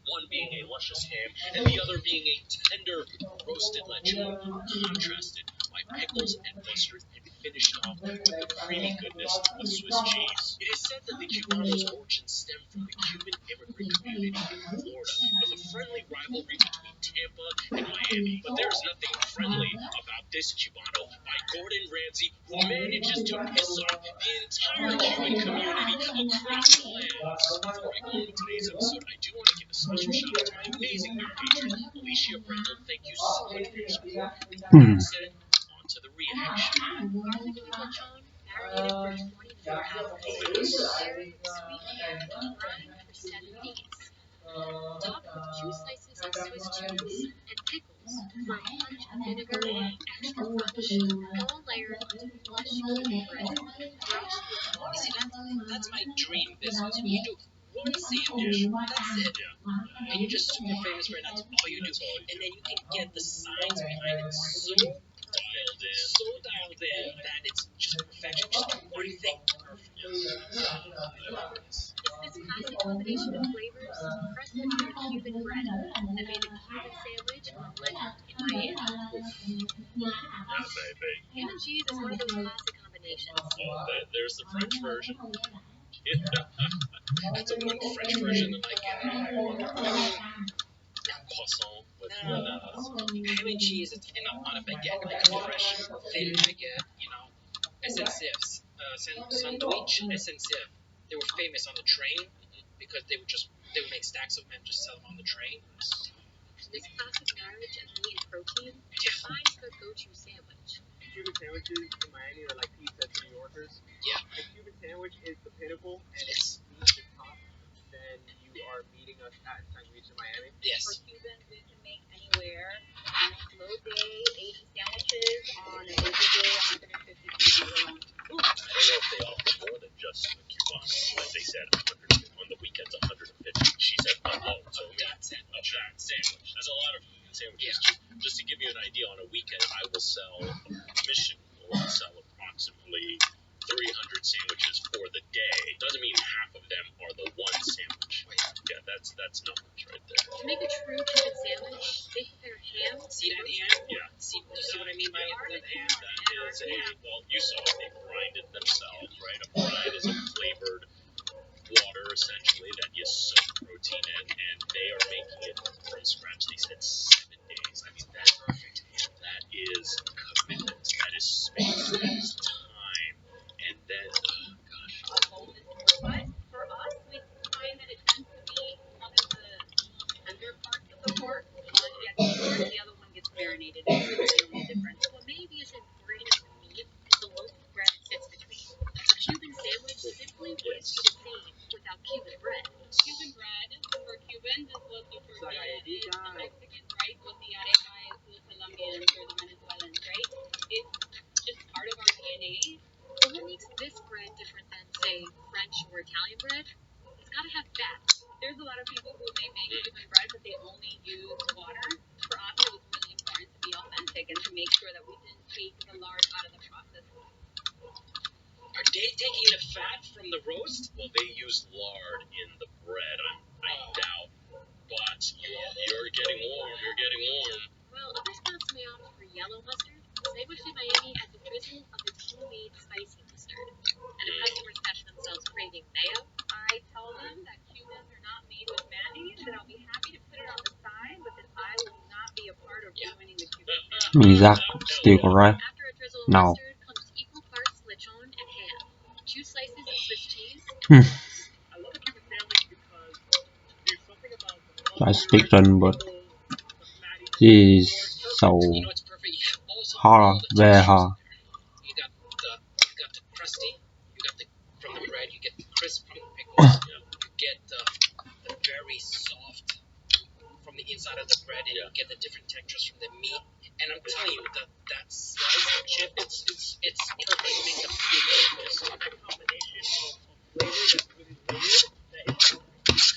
One being a luscious ham, and the other being a tender roasted lechon, contrasted by pickles and mustard, and finished off with the creamy goodness of Swiss cheese. It is said that the Cubano's origins stem from the Cuban immigrant community in Florida, with a friendly rivalry between Tampa and Miami. But there's nothing friendly about this Cubano by Gordon Ramsay, who manages to piss off the entire Cuban community across the land. Before I go into today's episode, I do want to give a special shout out to my amazing new patron, Alicia Brendel. Thank you so much for your support. With that said, on to the reaction. Garlic and lechon marinated for 24 hours. Very sweet and brine for 7 days. Topped with 2 slices of Swiss cheese and pickles for a punch of vinegar and extra crunch. All layered onto flush golden bread. Brushed with See, that's my dream business. You do one sandwich, that's it. And you're just super famous right now. That's all you do. And then you can get the science behind it so dialed in that it's just perfection. Just do one thing perfect. It's this classic combination of flavors, pressed into a Cuban bread, that made the Cuban sandwich a legend in Miami. Ham and cheese is one of those classic combinations. There's the French version. That's a more French version than I get. Croissant with ham and cheese on a baguette, like a fresh, thin baguette, you know. SNCFs, sandwich SNCF. They were famous on the train because they would make stacks of them and just sell them on the train. This classic marriage of meat and protein defines their go-to sandwich. Cuban sandwiches in Miami are like pizza to New Yorkers. Yeah. The Cuban sandwich is the pinnacle, and if meat is top, then you are meeting us at Sandwich in Miami. Yes. For Cubans, we can make anywhere. Low day, 80 sandwiches. On a busy day, 150 people alone. I don't know if they offer more than just the Cubano. Like they said, 100 on the weekends, 150. She said, so that sandwich. That's a lot of sandwiches. Yeah. Just to give you an idea, on a weekend, I will sell, Mission will sell approximately 300 sandwiches for the day. Doesn't mean half of them are the one sandwich. Yeah, that's numbers right there. To make a true Cuban sandwich, they prepare ham. See that ham? Yeah. See what I mean by that ham? That is well, you saw it. They grind it themselves, right? A made a material difference. What maybe isn't great as the meat is the loaf of bread it sits between. A Cuban sandwich simply wouldn't be the same without Cuban bread. Cuban bread for Cubans is what the tortilla is to Mexicans, right? What the arepa is to the Colombians or the Venezuelans, right? It's just part of our DNA. But what makes this bread different than, say, French or Italian bread? It's gotta have fat. There's a lot of people who may make Cuban bread, but they only use water. For us, it was really important to be authentic and to make sure that we didn't take the lard out of the process. Are they taking the fat from the roast? Well, they use lard in the bread, I doubt. But you're getting warm. You're getting warm. Well, other spots may opt for yellow mustard. Sandwich in Miami adds a drizzle of its homemade spicy mustard. And if customers catch themselves craving mayo, I tell them that Cubans are not made with mayonnaise, and I'll be happy to put it on the side, but that I will not be a part of ruining the Cuban family. Mizak still correct. after a drizzle of No. mustard comes equal parts lechon and ham, 2 slices of Swiss cheese, I love a Cuban sandwich because there's something about the I speak Russian, but he is so You know what's perfect? You also hard, very hard. You got the crusty. You got the from the bread. You get the crisp from the pickles. You get the very soft from the inside of the bread, and you get the different textures from the meat. And I'm telling you, that slice of chip, it's perfect. It makes a big difference. that combination of flavor that's really weird, that is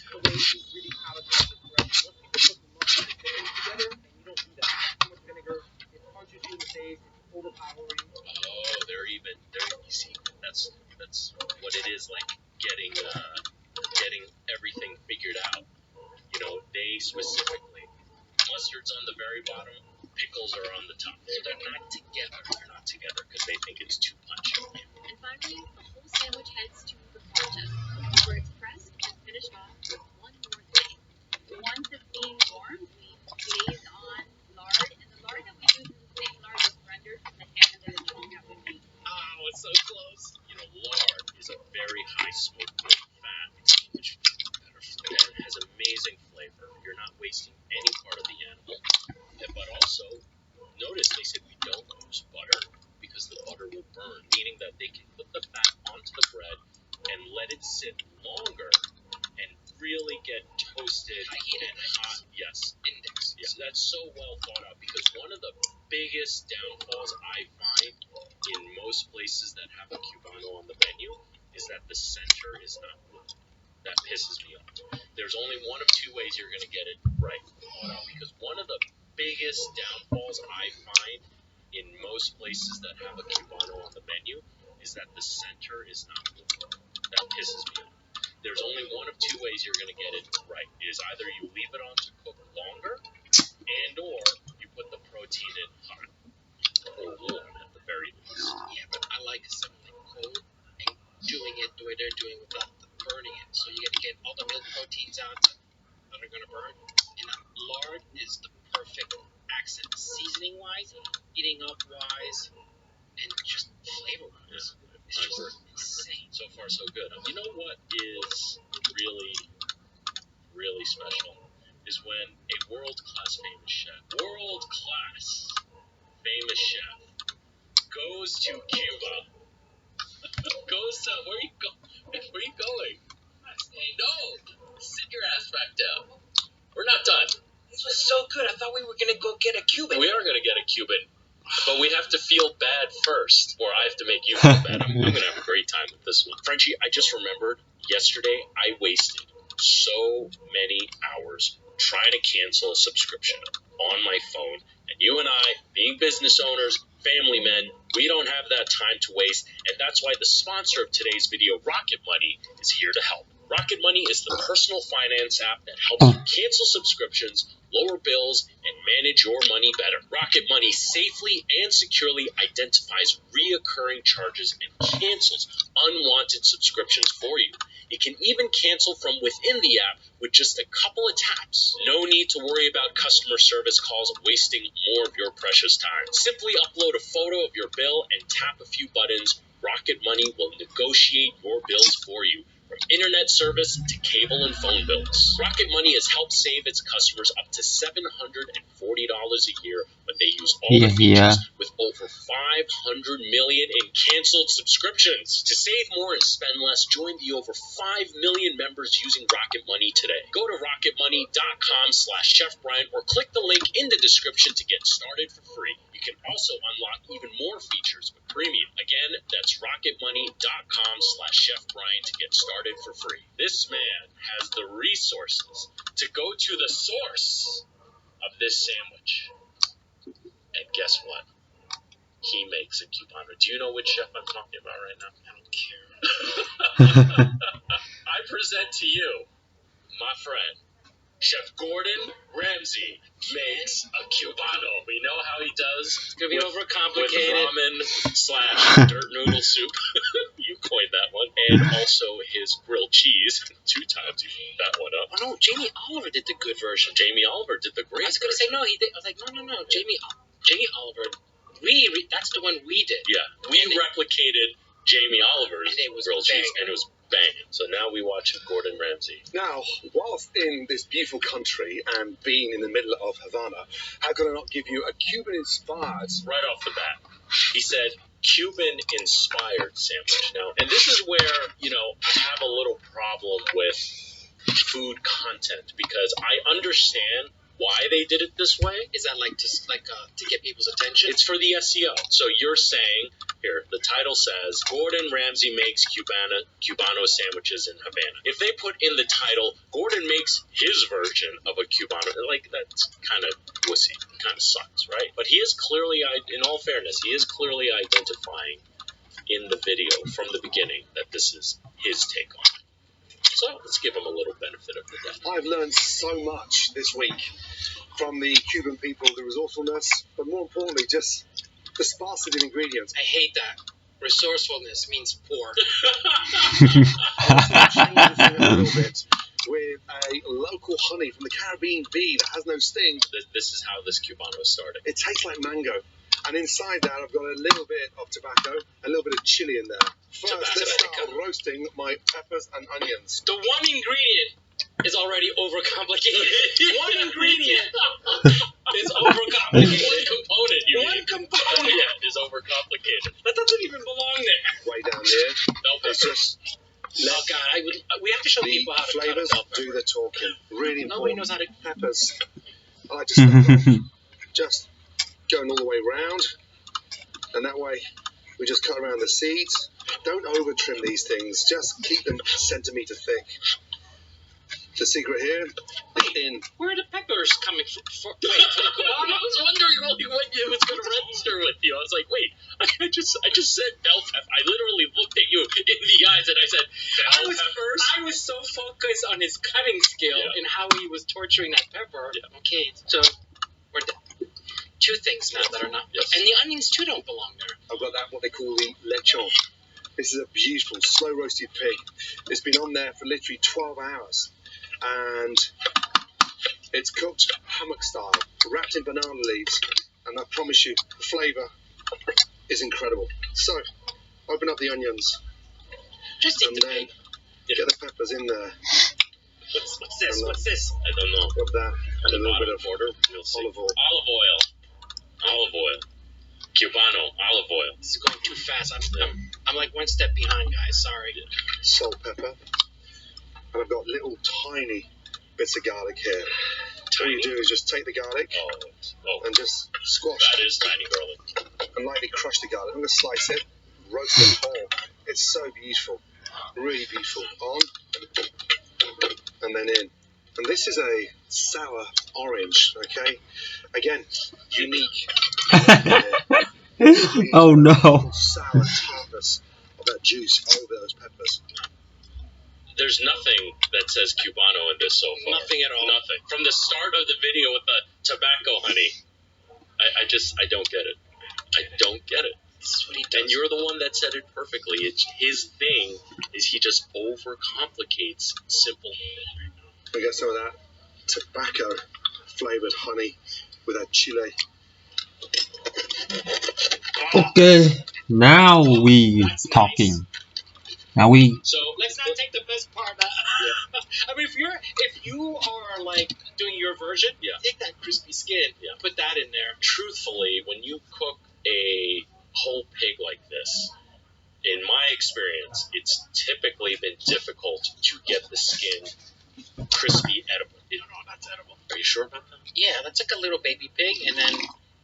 the way you really palatable the bread. Most people put the mustard and chicken together, and you don't do that. Too much vinegar, it punches you in the face, it's overpowering. Oh, you see, that's what it is like getting everything figured out. You know, they specifically, mustard's on the very bottom, pickles are on the top. So they're not together. They're not together because they think it's too punchy. and finally, the whole sandwich heads to the plancha, where it's pressed and finished off with one more thing. Once it's being warmed, we glaze on lard, and the lard that we use is the same lard that's rendered from the ham and the lechon that we make. Oh, it's so close. You know, lard is a very high smoke point fat. It's much better flavor. It has amazing flavor. You're not wasting any part of the animal. But also, notice they said we don't use butter because the butter will burn, meaning that they can put the fat onto the bread and let it sit longer and really get toasted and hot. Yes. Index. Yeah, that's so well thought out because one of the biggest downfalls I find in most places that have a Cubano on the menu is that the center is not good. That pisses me off. There's only one of two ways you're going to get it right thought out because one of the biggest downfalls I find in most places that have a Cubano on the menu is that the center is not good. That pisses me off. There's only one of two ways you're going to get it right. It is either you leave it on to cook longer and or you put the protein in hot or warm at the very least. Yeah, but I like something cold and doing it the way they're doing without burning it. So you get all the milk proteins out that are going to burn. And lard is the perfect accent, seasoning-wise, eating up-wise, and just flavor-wise. It's just insane. So far, so good. You know what is really, really special is when a world-class famous chef goes to Cuba, goes to, where are you going? No, sit your ass back down. We're not done. This was so good. I thought we were going to go get a Cuban. We are going to get a Cuban, but we have to feel bad first, or I have to make you feel bad. I'm going to have a great time with this one. Frenchie, I just remembered yesterday I wasted so many hours trying to cancel a subscription on my phone, and you and I, being business owners, family men, we don't have that time to waste, and that's why the sponsor of today's video, Rocket Money, is here to help. Rocket Money is the personal finance app that helps you cancel subscriptions, lower bills, and manage your money better. Rocket Money safely and securely identifies reoccurring charges and cancels unwanted subscriptions for you. It can even cancel from within the app with just a couple of taps. No need to worry about customer service calls wasting more of your precious time. Simply upload a photo of your bill and tap a few buttons. Rocket Money will negotiate your bills for you. From internet service to cable and phone bills, Rocket Money has helped save its customers up to $740 a year when they use all the features with over 500 million in canceled subscriptions. To save more and spend less, join the over 5 million members using Rocket Money today. Go to rocketmoney.com/Chef Brian or click the link in the description to get started for free. You can also unlock even more features with premium. Again, that's rocketmoney.com/Chef Brian to get started for free. This man has the resources to go to the source of this sandwich. And guess what? He makes a Cubano. Do you know which chef I'm talking about right now? I don't care. I present to you, my friend, Chef Gordon Ramsay makes a Cubano. We know how he does. It's gonna be with overcomplicated. ramen/dirt noodle soup. You coined that one. And also his grilled cheese. 2 times you fucked that one up. Oh no, Jamie Oliver did the good version. Jamie Oliver did the great I was gonna say no, he did. I was like, no, Jamie Oliver. That's the one we did. Yeah, we replicated Jamie Oliver's And it was grilled cheese, banging. and it was banging. So now we watch Gordon Ramsay. Now, whilst in this beautiful country and being in the middle of Havana, how could I not give you a Cuban-inspired? Right off the bat, he said Cuban-inspired sandwich. Now, and this is where, I have a little problem with food content because I understand why they did it this way. Is that to get people's attention? It's for the SEO. So you're saying, here, the title says, Gordon Ramsay makes Cubano sandwiches in Havana. If they put in the title, Gordon makes his version of a Cubano, that's kind of wussy. Kind of sucks, right? But he is clearly, in all fairness, he is clearly identifying in the video from the beginning that this is his take on it. So let's give him a little benefit of the doubt. I've learned so much this week from the Cuban people, the resourcefulness, but more importantly, just the sparsity of ingredients. I hate that. Resourcefulness means poor. I'll change the thing a little bit with a local honey from the Caribbean bee that has no sting. This is how this Cubano started. It tastes like mango. And inside that, I've got a little bit of tobacco, a little bit of chili in there. First, let's start roasting my peppers and onions. The one ingredient is already overcomplicated. One ingredient is overcomplicated. One component, you One mean. component is overcomplicated. that doesn't even belong there. Way down here, Bell it's pepper. just Oh God, we have to show the people how to cut a flavours bell pepper. do the talking. Really Nobody important. knows how to. Peppers. I like to start off just going all the way round, and that way we just cut around the seeds. Don't over trim these things, just keep them a centimetre thick. The secret here is in. Where are the peppers coming from? For the I Cubano? was wondering what it was going to register with you. I was like, wait, I just said bell pepper. I literally looked at you in the eyes and I said, bell peppers? I was so focused on his cutting skill and how he was torturing that pepper. Yeah. Okay, so we're two things now that are not. Yes. And the onions too don't belong there. I've got that, what they call the lechon. This is a beautiful, slow roasted pig. It's been on there for literally 12 hours. And it's cooked hammock style, wrapped in banana leaves. And I promise you, the flavour is incredible. So, open up the onions. Just eat And the then pig. get the peppers in there. What's this? What's this? I don't know. Got that. And a little bit of order. You'll see. olive oil. Olive oil. Cubano, olive oil. This is going too fast. I'm like one step behind, guys. Sorry. Salt, pepper. And I've got little tiny bits of garlic here. All you do is just take the garlic Oh, and just squash that is tiny garlic. and lightly crush the garlic. I'm going to slice it, roast it whole. It's so beautiful, really beautiful. On and then in. And this is a sour orange, okay? Again, unique. Oh no. Sour tartness of that juice over those peppers. There's nothing that says Cubano in this so far. Nothing at all. Nothing. From the start of the video with the tobacco honey, I don't get it. I don't get it. This is what he does. And you're the one that said it perfectly. It's his thing is he just overcomplicates simple. We get some of that tobacco flavored honey with that chile. Okay, now we talking. Now we So let's not I take the best part. I mean, if you are like doing your version, take that crispy skin, put that in there. Truthfully, when you cook a whole pig like this, in my experience, it's typically been difficult to get the skin crispy, edible. No, that's edible. Are you sure about that? Yeah, that's like a little baby pig, and then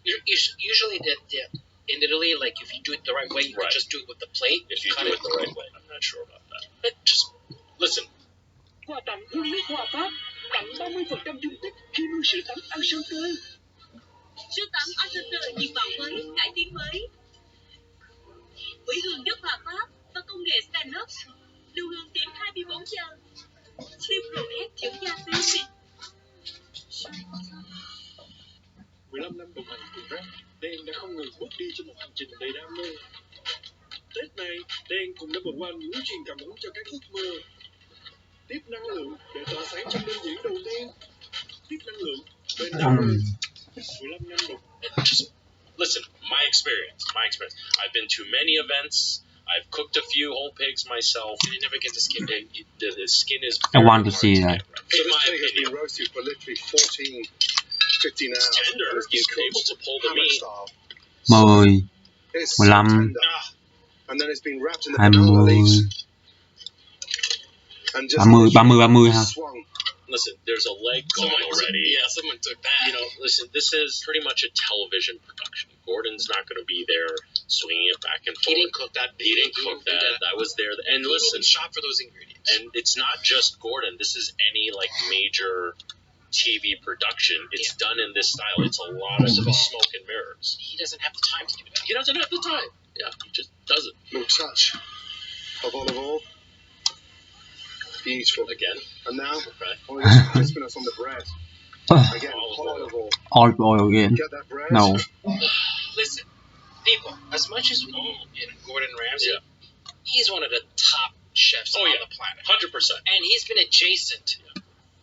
usually in Italy, like if you do it the right way, you can just do it with the plate. If you do it the right way, I'm not sure about that. But just listen. Quà tặng hương nước hoa Pháp, tặng 30% dung tích khi mua sữa tắm Enchanter. Sữa tắm Enchanter nhiệt vọng mới, cải tiến mới. Với hương nước hoa Pháp và công nghệ stand-up, lưu hương đến 24 giờ. Triple S dưỡng da tươi xịn. 15 năm đồng hành cùng Red, Đen đã không ngừng bước đi trên một hành trình đầy đam mê. Tết này, Đen cùng Number One muốn truyền cảm hứng cho các ước mơ. Tiếp năng lượng để tỏa sáng trong đêm diễn đầu tiên. Tiếp năng lượng bên đam mê. 15 năm đồng. Just listen. My experience. I've been to many events. I've cooked a few whole pigs myself. You never get the skin. The skin is. I want to see that. In my Pig has been opinion, roasted for literally 14, 15 hours. it's tender. And it's been You're able to pull the hammock meat. style. 10, It's so 15, tender. And then it's been wrapped in the banana 20, leaves and just 30, 30 ha. swung. Listen, there's a leg gone already. Yeah, someone took that. You know, listen, this is pretty much a television production. Gordon's not going to be there swinging it back and He forth. didn't cook that. He didn't cook that. I was there. And He listen, didn't shop for those ingredients. and it's not just Gordon. This is any like major TV production. It's done in this style. It's a lot of smoke and mirrors. He doesn't have the time to do that. He doesn't have the time. Yeah, he just doesn't. Little touch of olive oil. Beautiful. Again. And now, Okay. oh, there's some crispiness on the bread. Again, olive oil. Olive oil again. Get that bread. No. Listen, people, as much as Gordon Ramsay, he's one of the top chefs on the planet. 100%. And he's been adjacent.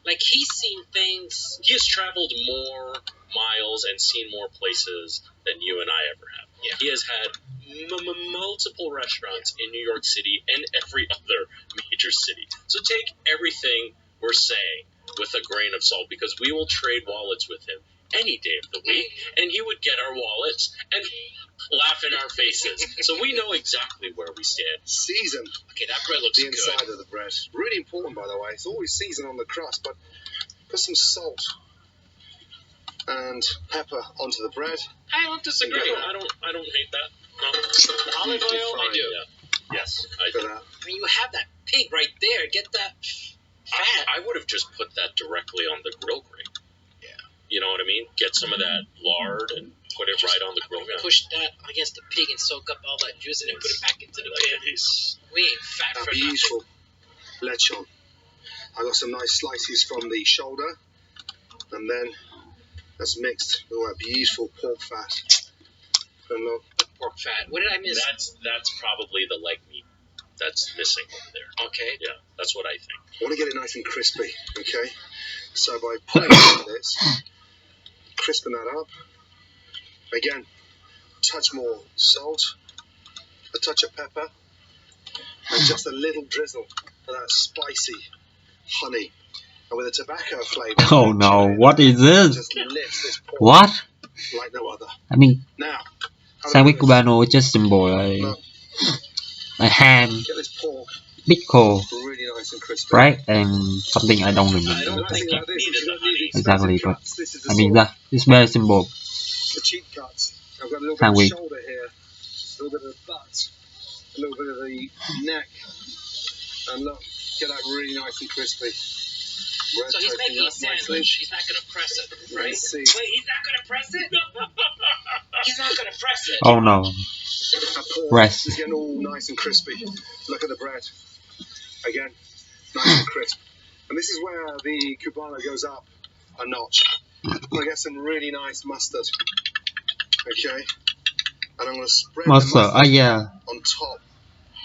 Like, he's seen things. He has traveled more miles and seen more places than you and I ever have. Yeah. He has had multiple restaurants in New York City and every other major city. So take everything we're saying with a grain of salt, because we will trade wallets with him any day of the week, and he would get our wallets and laugh in our faces. So we know exactly where we stand. Season Okay, that bread looks the good. inside of the bread. Really important, by the way. It's always seasoned on the crust, but put some salt and pepper onto the bread. I don't disagree. I don't hate that. No. Olive oil, I do. Yeah. Yes, I Look do. at that. I mean, you have that pig right there. Get that fat. I would have just put that directly on the grill grate. Yeah. You know what I mean? Get some of that lard and put it right on the grill grate. Push that against the pig and soak up all that juice and then put it back into the pan. We ain't fat That for nothing. beautiful lechon. I got some nice slices from the shoulder, and then that's mixed with all that beautiful pork fat. And look, Pork fat. What did I miss? That's probably the leg meat that's missing over there. Okay. Yeah, that's what I think. I want to get it nice and crispy, okay? So by putting it like this, crisping that up, again, touch more salt, a touch of pepper, and just a little drizzle of that spicy honey. And with a tobacco flavour, Oh no, what is this? just lifts this pork What? like no other. I mean, Now, have a sandwich look at cubano is just simple like ham, this. Get this pork pickle, really nice and crispy. bread, and something I don't I remember. don't Nice think thing about you this is needed you the don't need honey. the Exactly, expensive but cuts. This is the I mean sort of it's very simple. the cheap cuts. I've got a little bit Sandwich. of the shoulder here, a little bit of the butt, a little bit of the neck, and look, get that really nice and crispy. Bread So he's toasting making a up nicely. sandwich. He's not gonna press it, right? Let's see. Wait, he's not gonna press it? He's not gonna press it. Oh no. That pork Rest. is getting all nice and crispy. Look at the bread. Again, nice and crisp. And this is where the cubano goes up a notch. I'm going to get some really nice mustard. Okay? And I'm going to spread Mustard, the yeah, on top.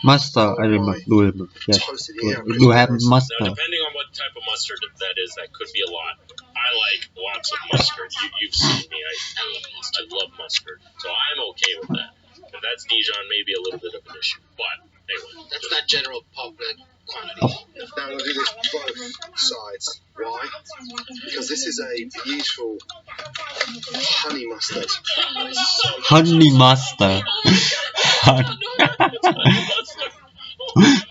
mustard. I remember. Do remember. Yes, Toasted here. do have Now, mustard. depending on what type of mustard that is, that could be a lot. I like lots of mustard. You've seen me. I love mustard. So I'm okay with that. If that's Dijon, maybe a little bit of an issue. But anyway, That's not general public quantity. Now I'm going to do this both sides. Why? Because this is a beautiful honey mustard. Honey mustard.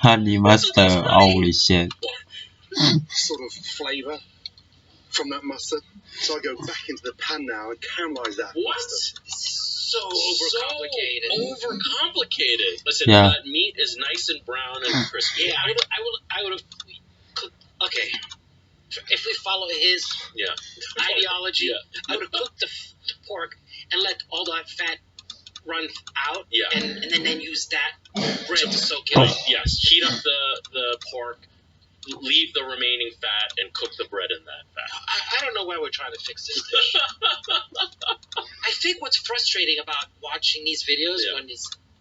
Honey mustard. Holy shit. Sort of flavour from that mustard. So I go back into the pan now and caramelise that mustard. So overcomplicated. So overcomplicated. Listen, Yeah. that meat is nice and brown and crispy. Yeah, I would have cooked. Okay, if we follow his Yeah. ideology, Yeah. I would have cooked the pork and let all that fat run out. Yeah. And then use that bread to soak it. Right, yes. Heat up the pork, leave the remaining fat, and cook the bread in that fat. I don't know why we're trying to fix this dish. I think what's frustrating about watching these videos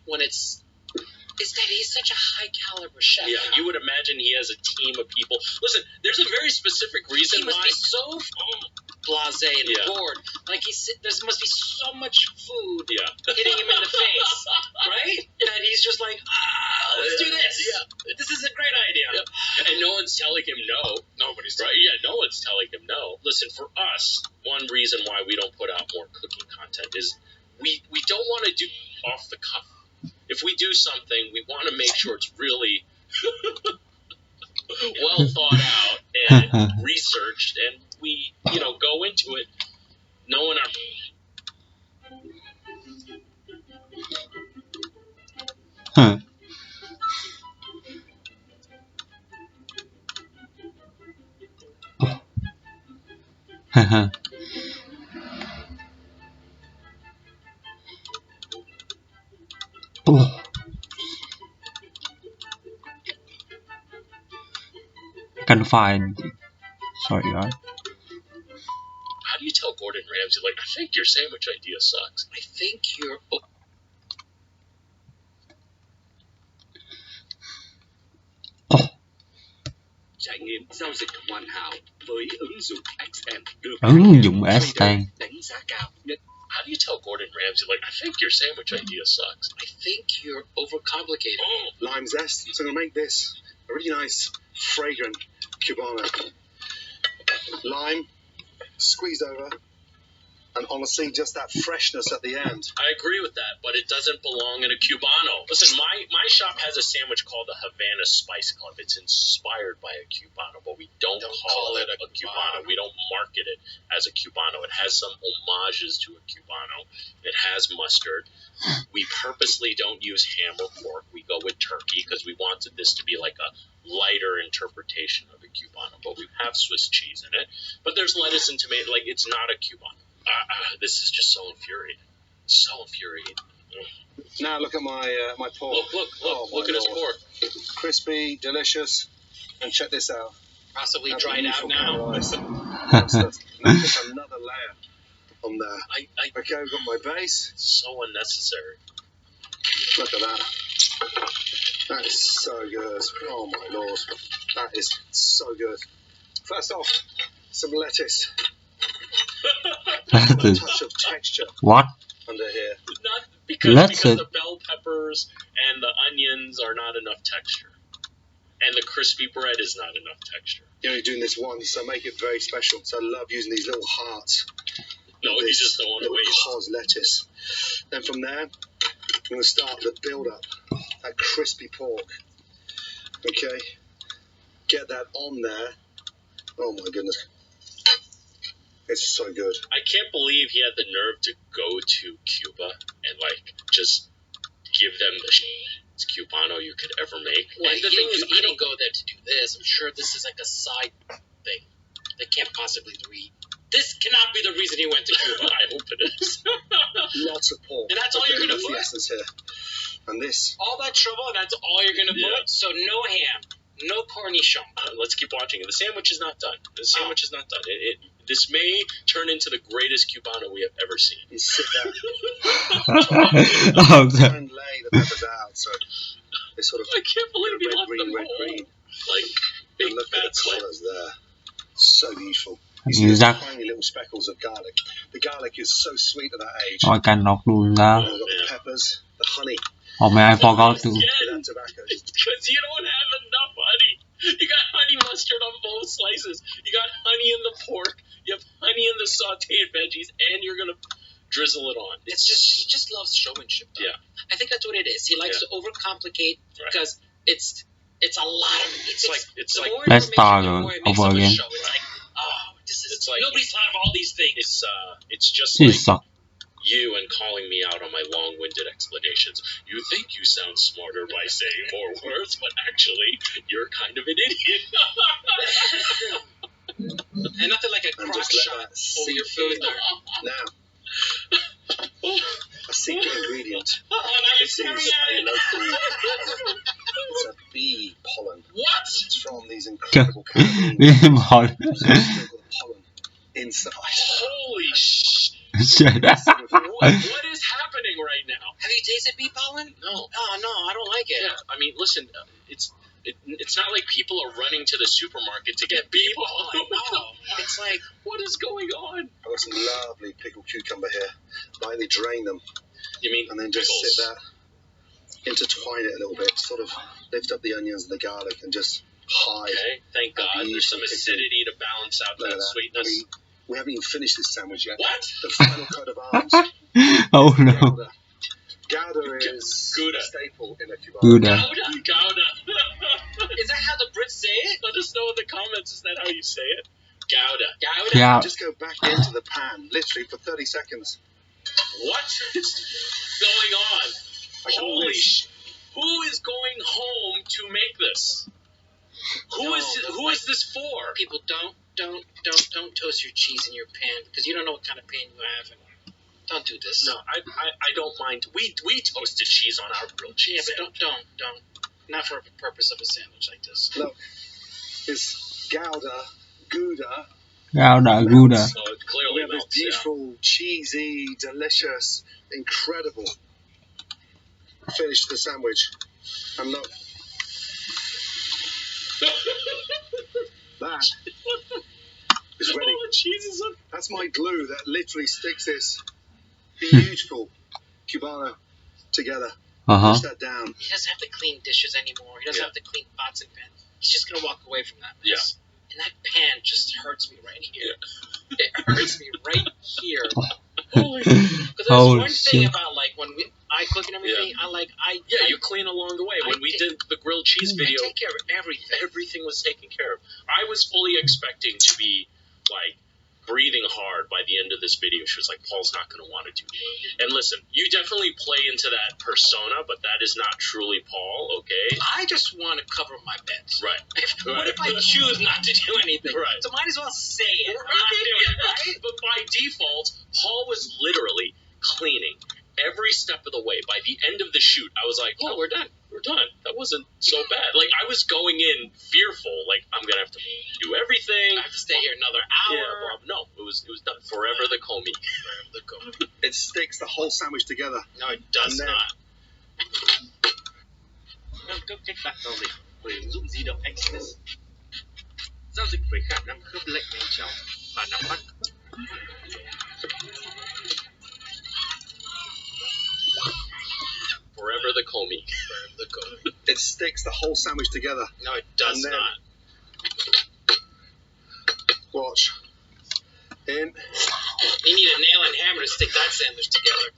when it's is that he's such a high caliber chef. Yeah, you would imagine he has a team of people. Listen, there's a very specific reason He must why. be so blasé and Yeah. bored. Like there must be so much food Yeah. hitting him in the face, right? That he's just like, let's do this. Yeah. This is a great idea. Yep. And no one's telling him no. Nobody's Right? Yeah, no one's telling him no. Listen, for us, one reason why we don't put out more cooking content is we don't want to do off the cuff. If we do something, we want to make sure it's really well thought out and researched, and we, go into it knowing our. Huh. Haha. Oh. Can find. Sorry, guys. How do you tell Gordon Ramsay, like, I think your sandwich idea sucks? I think you're. Trải nghiệm giao dịch hoàn hảo với ứng dụng XM được Ứng dụng Stan. đánh giá cao nhất. How do you tell Gordon Ramsay, like, I think your sandwich idea sucks? I think you're overcomplicated. Lime zest. So I'm going to make this a really nice, fragrant Cubano. Lime, squeezed over, and honestly, just that freshness at the end. I agree with that, but it doesn't belong in a Cubano. Listen, my shop has a sandwich called the Havana Spice Club. It's inspired by a Cubano, but we don't call it a Cubano. We don't market it as a Cubano. It has some homages to a Cubano. It has mustard. We purposely don't use ham or pork. We go with turkey because we wanted this to be like a lighter interpretation of a Cubano, but we have Swiss cheese in it. But there's lettuce and tomato. Like, it's not a Cubano. This is just so infuriating. So infuriating. Now look at my pork. Look at his pork. Crispy, delicious, and check this out. Possibly That dried out beautiful now. caramelised. Now just another layer on there. Okay, we've got my base. So unnecessary. Look at that. That is so good. Oh my lord. That is so good. First off, some lettuce. A touch of texture What? under here. Not because the bell peppers and the onions are not enough texture. And the crispy bread is not enough texture. You're only doing this once, so make it very special. So I love using these little hearts. No, you just don't want to waste. Cos lettuce. Then from there, I'm going to start the build up. That crispy pork. Okay. Get that on there. Oh my goodness. It's so good. I can't believe he had the nerve to go to Cuba and, like, just give them the Cubano you could ever make. Well, and the he thing is, I didn't go there to do this. I'm sure this is like a side thing. They can't possibly This cannot be the reason he went to Cuba. I hope it is. Lots of pork. And that's all you're gonna Lots of put? essence here. And this. All that trouble, and that's all you're gonna Yeah. put? So no ham, no cornichon. Let's keep watching. The sandwich is not done. The sandwich is not done. This may turn into the greatest Cubano we have ever seen. You sit down. Oh, Try and lay the peppers out so it's sort of I can't believe he left them red whole. green. Like, big And look fat at the slice. colours there. So beautiful. You see Exact. those tiny little speckles of garlic. The garlic is so sweet at that age. I cannot do that. We've got the peppers, the honey, Oh man, I forgot to. that tobacco. Because you don't have enough honey. You got honey mustard on both slices. You got honey in the pork. You have honey in the sauteed veggies, and you're gonna drizzle it on. It's just he just loves showmanship. Though. Yeah. I think that's what it is. He likes to overcomplicate because it's a lot of it's like more Let's start information, the more it makes over of a again. show. It's like, oh, It's like nobody's thought of all these things. It's just This like sucks. you and calling me out on my long-winded explanations. You think you sound smarter by saying more words, but actually, you're kind of an idiot. And nothing like a And crock just let shot that over sink your food in. there. Now, a secret ingredient. Oh, This is a local pollen. It's a bee pollen. What? It's from these incredible Caribbean Pollen. pollen inside. Holy sh! Shit. What is happening right now? Have you tasted bee pollen? No. Oh no, I don't like it. Yeah, I mean, listen, it's not like people are running to the supermarket to get bee pollen. No, it's like What is going on? I've got some lovely pickled cucumber here. Lightly drain them You mean and then just pickles? sit there. Intertwine it a little bit. Sort of lift up the onions and the garlic and just hide. Okay, thank God. That'd be There's some easy. acidity to balance out Look at that that. sweetness. I mean, we haven't even finished this sandwich yet. What? The final coat of arms. Oh no. Gouda. Gouda is Gouda. a staple in a kebab. Gouda. Gouda. is that how the Brits say it? Let us know in the comments. Is that how you say it? Gouda. Gouda. Yeah. Just go back into the pan, literally for 30 seconds. What is going on? I call Holy this- sh! Who is going home to make this? Who is this for? People don't toast your cheese in your pan because you don't know what kind of pan you have. And don't do this. No, I don't mind. We toasted cheese on our grilled Yeah, cheese. but don't. Not for the purpose of a sandwich like this. Look, it's Gouda, Gouda. Gouda. So it We clearly have this melts. Yeah. beautiful, cheesy, delicious, incredible finish to the sandwich. And look, that is ready. Oh, cheese is on. That's my glue that literally sticks this beautiful cubano together. Uh-huh. Push that down. He doesn't have to clean dishes anymore. He doesn't Yeah. have to clean pots and pans. He's just gonna walk away from that. Yeah. And that pan just hurts me right here. It hurts me right here. Holy. Because there's Holy one thing shit. about like when I cook and everything. Yeah, you clean along the way. When we did the grilled cheese video, I take care of everything. everything was taken care of. I was fully expecting to be like breathing hard by the end of this video. She was like, Paul's not going to want to do it. And listen, you definitely play into that persona, but that is not truly Paul, okay? I just want to cover my bets. Right. What if I choose not to do anything? Right. So might as well say it. I'm not doing it, right? But by default, Paul was literally cleaning every step of the way. By the end of the shoot, I was like, oh, we're done. We're done. That wasn't so bad. Like, I was going in fearful. Like, I'm going to have to do everything. I have to stay here another hour. Yeah, well, no, it was done. Forever the Comey. Forever the Comey. It sticks the whole sandwich together. No, it does And then- not. Các bạn tàu lịch quyền giúp di động Express. Giao dịch với khả năng khớp lệnh nhanh chóng và nắm bắt. Forever the Comey. Forever the Comey. It sticks the whole sandwich together. No, it does And then- not. Watch. In You need a nail and hammer to stick that sandwich together.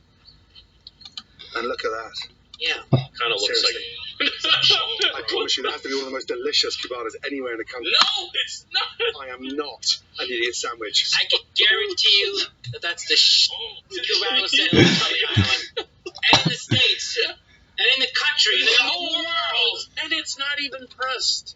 and look at that. Yeah. Kind of looks Seriously. I promise you, that has to be one of the most delicious cubanas anywhere in the country. No, it's not. I am not an idiot sandwich. I can guarantee you that that's the Cubano sandwich on the island. And in the States. And in the country. And in the whole world. And it's not even pressed.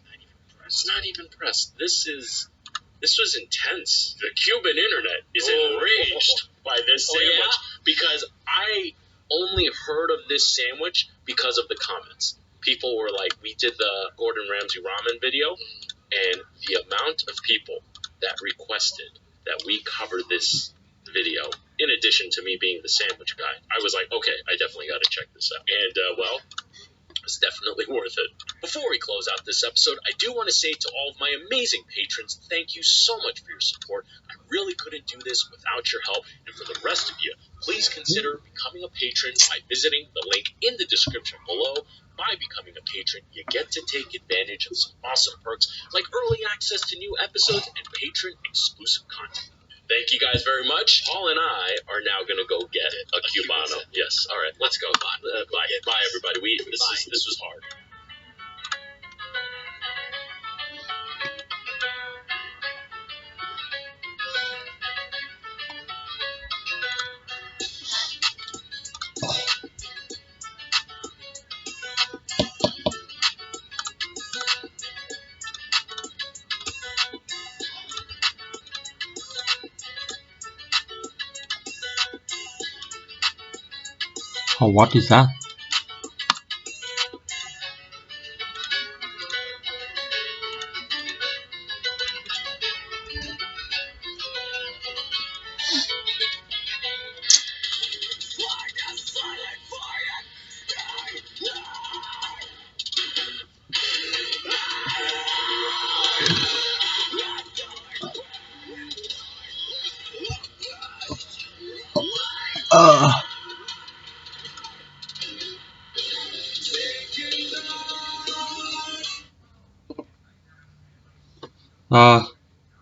It's not even pressed. This was intense. The Cuban internet is enraged by this Oh, sandwich yeah? because I only heard of this sandwich because of the comments. People were like, we did the Gordon Ramsay ramen video, and the amount of people that requested that we cover this video, in addition to me being the sandwich guy, I was like, okay, I definitely got to check this out. And, well, it's definitely worth it. Before we close out this episode, I do want to say to all of my amazing patrons, thank you so much for your support. I really couldn't do this without your help. And for the rest of you, please consider becoming a patron by visiting the link in the description below. By becoming a patron, you get to take advantage of some awesome perks like early access to new episodes and patron exclusive content. Thank you guys very much. Paul and I are now gonna go get a Cubano. Yes, all right, let's go. Bye, everybody. This was hard. Oh, what is that?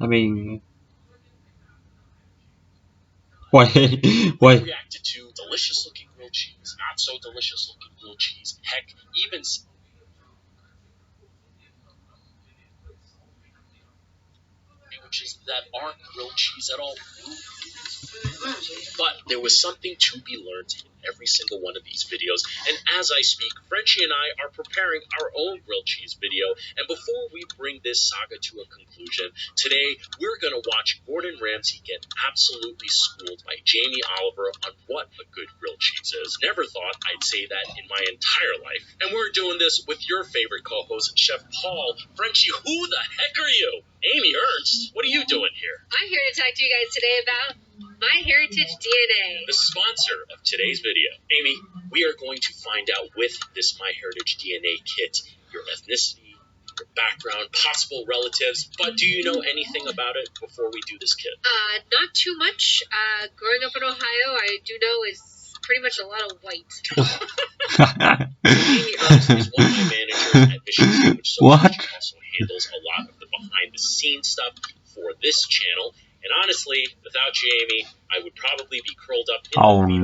I mean, wait. Reacted to delicious looking grilled cheese, not so delicious looking grilled cheese, heck, even sandwiches that aren't grilled cheese at all. But there was something to be learned in every single one of these videos, and as I speak, Frenchie and I are preparing our own grilled cheese video, and before we bring this saga to a conclusion, today we're going to watch Gordon Ramsay get absolutely schooled by Jamie Oliver on what a good grilled cheese is. Never thought I'd say that in my entire life, and we're doing this with your favorite co-host, Chef Paul. Frenchie, who the heck are you? Amy Ernst, what are you doing here? I'm here to talk to you guys today about MyHeritage DNA. The sponsor of today's video. Amy, we are going to find out with this MyHeritage DNA kit your ethnicity, your background, possible relatives, but do you know anything about it before we do this kit? Not too much. Growing up in Ohio, I do know is pretty much a lot of white. Amy Ernst is one of my managers at Mission Sandwich, so What? she also handles a lot of the behind-the-scenes stuff for this channel. And honestly, without you, Amy, I would probably be curled up in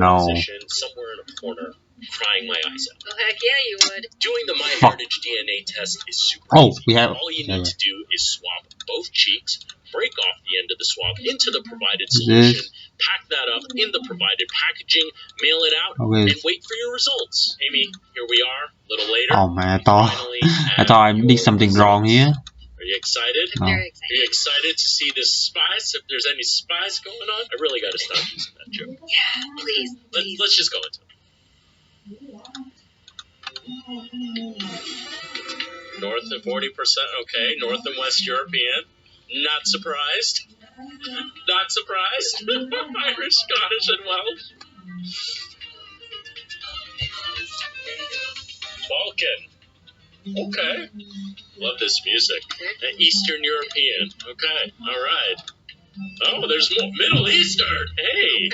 a position somewhere in a corner, crying my eyes out. Oh, heck yeah, you would. Doing the MyHeritage DNA test is super easy. All you need to do is swab both cheeks, break off the end of the swab into the provided solution, pack that up in the provided packaging, mail it out, and wait for your results. Amy, here we are, a little later. Oh man, I thought I did something wrong here. Are you excited? No. Very excited. Are you excited to see this spice? If there's any spice going on? I really got to stop using that joke. Yeah, please. Let's just go into it. North and 40%, okay. North and West European. Not surprised. Not surprised. Irish, Scottish, and Welsh. Balkan. Okay. Love this music. Eastern European. Okay. All right. Oh, there's more. Middle Eastern. Hey.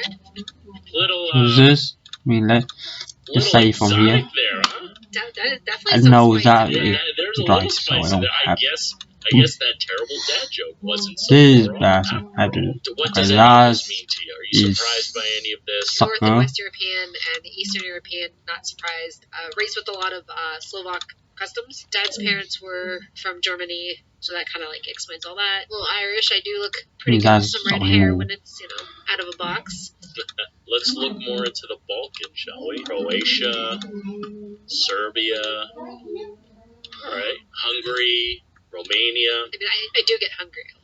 Little. Who's this? I mean, let's say from here. There, huh? That is definitely I know that Yeah, there's a little right, so spice I don't there. I have. guess that terrible dad joke wasn't so This is wrong. bad. I do. What does any of this mean to you? Are you Is surprised by any of this? sucker. North and West European and the Eastern European, not surprised. Raised with a lot of Slovak customs. Dad's parents were from Germany, so that kind of like explains all that. A little Irish. I do look pretty good with some red hair when it's, you know, out of a box. Let's look more into the Balkans, shall we? Croatia, Serbia, all right, Hungary, Romania. I mean, I do get hungry a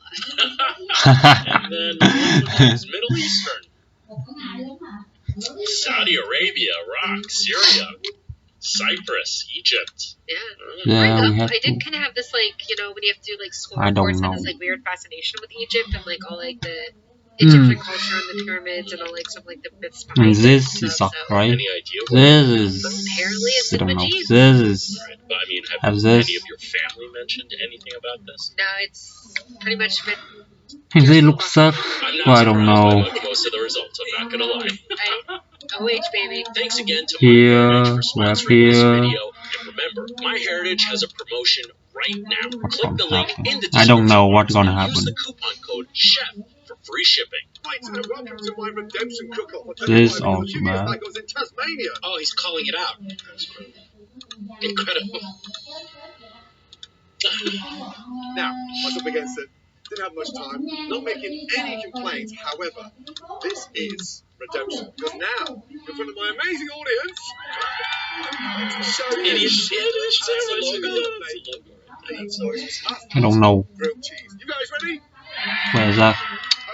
lot. And then Middle Eastern. Saudi Arabia, Iraq, Syria, Cyprus, Egypt. Yeah, we I have did to. kind of have this, like, you know, when you have to do like school I don't reports, I had know. this like weird fascination with Egypt and like all like the Egyptian culture and the pyramids and all like some like the myths behind it. This and is stuff, suck, so. right? Any idea what This Apparently it's is. I don't know. Majid. This is. Right, but I mean, have Has any this? of your family mentioned anything about this? No, it's pretty much been Does it look suck? I'm not Well, I don't surprised know. by most of the results, I'm not gonna lie. OH baby. Thanks again to Here, MyHeritage for we have sponsoring this here. video and remember, MyHeritage has a promotion right now. Click the link in the I don't description know what's gonna and use happen. the coupon code CHEF for free shipping. Right, and welcome to my redemption cook-off. This also bad. I was in Tasmania. Oh, he's calling it out. Incredible. Now, I was up against it. Didn't have much time. Not making any complaints. However, this is redemption. Because now, in front of my amazing audience, show you I don't know. grilled cheese. You guys ready? Where is that?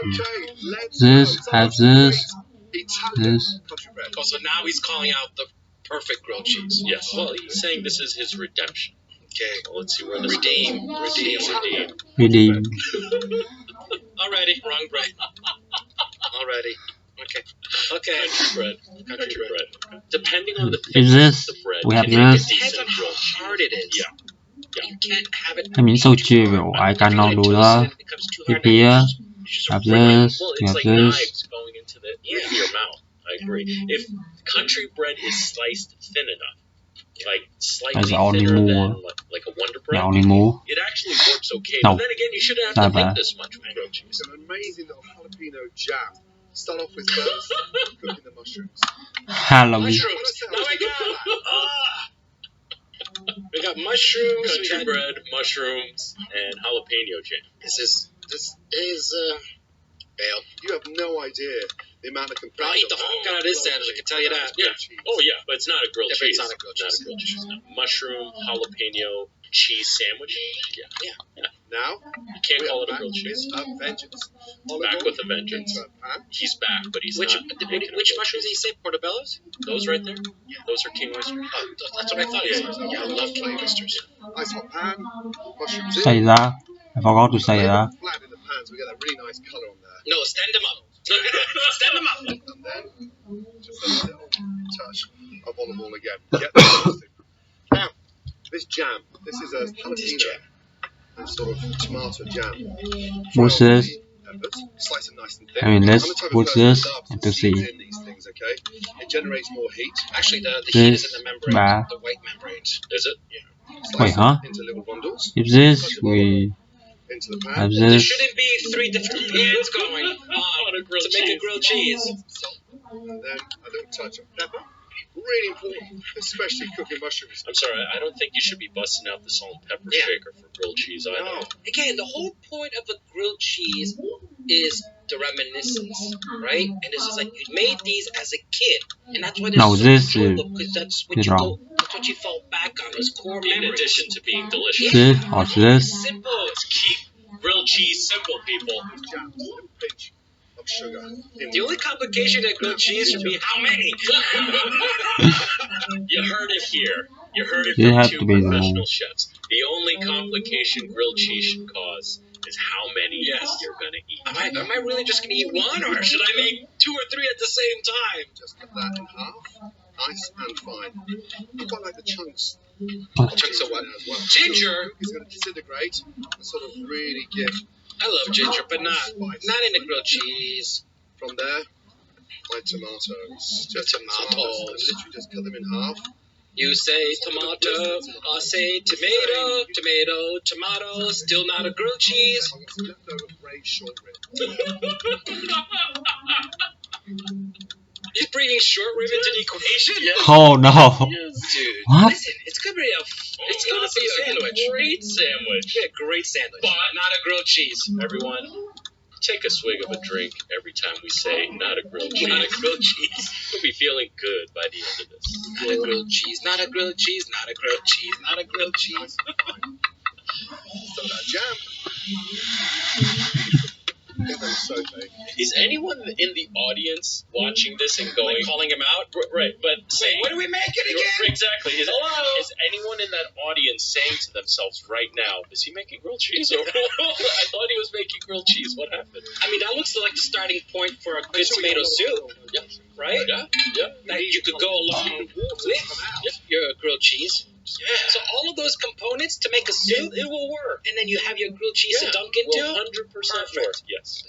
Okay, let's This, go. have this, Italian this. country bread. Oh, so now he's calling out the perfect grilled cheese. Yes, well, he's saying this is his redemption. Okay. Well, let's see where this Redeem. goes. Redeem. Redeem. Alrighty, wrong bread. Alrighty. Okay. Okay. Country bread. Depending on the Is thickness this? of the bread, We have can make a this. Depends decent on how grilled cheese. hard it is. Yeah. You can't have it. I mean, so trivial. I cannot do that. If here, have this, Well, you it's have like this. knives going into the roof of your mouth. I agree. If country bread is sliced thin enough, like slightly There's only thinner than more. like a Wonder Yeah, Bread, only more. it actually works okay. No. But then again, you shouldn't have Not to make bad. this much with grilled cheese. It's an amazing little jalapeno jam. Start off with first, cooking the mushrooms. Halloween. Mushrooms. Now I got We got mushrooms. We Country got bread, mushrooms, and jalapeno jam. This is bail. You have no idea the amount of compression. I'll eat the whole kind of this sandwich, I can tell you that. Yeah. Oh yeah, but it's not a grilled Yeah, but cheese. it's not a grilled cheese. No. Mushroom, jalapeno, cheese sandwich. Yeah. Now, You can't we call are it a back grilled cheese. with a vengeance. Back with a vengeance. Into a pan. He's back, but he's Which not. making a which grilled mushrooms did he say? Portobellos? Those right there? Those are king oysters. Oh, that's what I thought he said. Yeah, I love king oysters. Nice hot pan. Mushrooms in. Say that. I forgot to say that. Flat in the pan, so we get that really nice colour on there. No, stand him up. Stand him up. And then, just a little touch of olive oil again. Get the roasting. Now, this jam, this is a jalapeno and sort of tomato jam. What's this? Peppers, slice them nice and thin. I mean, let's I'm the type of put person who this loves and the to see. seeds in these things, okay? It generates more heat. Actually, the heat is This, in the membrane, that. the white membranes. Is it? Slice Wait, huh? it into little bundles. If this, we Into the have pan. There this. shouldn't be 3 different pans going on to make a grilled cheese. Salt. And then a little touch of pepper. Really important, especially cooking mushrooms. I'm sorry, I don't think you should be busting out the salt and pepper Yeah. shaker for grilled cheese either. No. Again, the whole point of a grilled cheese is the reminiscence, right? And it's just like you made these as a kid, and that's why they're No, so this enjoyable because that's what is you wrong. that's what you fall back on was core In memories. addition to being delicious. This or this. Simple. Let's keep grilled cheese simple, people. Jam, a little pinch of sugar. The only complication at grilled cheese should be how many. You heard it here. You heard it You from have two to be the professional one. chefs. The only complication grilled cheese should cause is how many Yes. you're gonna eat. Am I really just gonna eat one, or should I make 2 or 3 at the same time? Just cut that in half. Nice and fine. I quite like the chunks. Chunks of what? As well. Ginger. It's going to disintegrate and sort of really give. I love ginger, but not in a grilled cheese. From there, my tomatoes. Just Tomatoes. Literally just cut them in half. You say tomato, I say tomato, tomato, tomato, still not a grilled cheese. I've got some leftover braised short rib. He's bringing short rib into the equation? Oh no. Dude, What? listen, it's gonna be it's gonna gonna be a sandwich. great sandwich. Yeah, great sandwich, but not a grilled cheese. Everyone, take a swig of a drink every time we say not a grilled cheese. Not a grilled cheese. You'll be feeling good by the end of this. Not a grilled cheese. Not a grilled cheese. Not a grilled cheese. Not a grilled cheese. So that jam. Get them sauté. Is anyone in the audience watching this and going, Like calling him out? right, but saying, What do we make it again? Exactly. Is anyone in that audience saying to themselves right now, is he making grilled cheese? Or I thought he was making grilled cheese. What happened? I mean, that looks like the starting point for a good tomato soup, right? Yeah. That you could go along with your grilled cheese. Yeah. So all of those components to make a soup, It will work. and then you have your grilled cheese to dunk into. 100% work. Yes.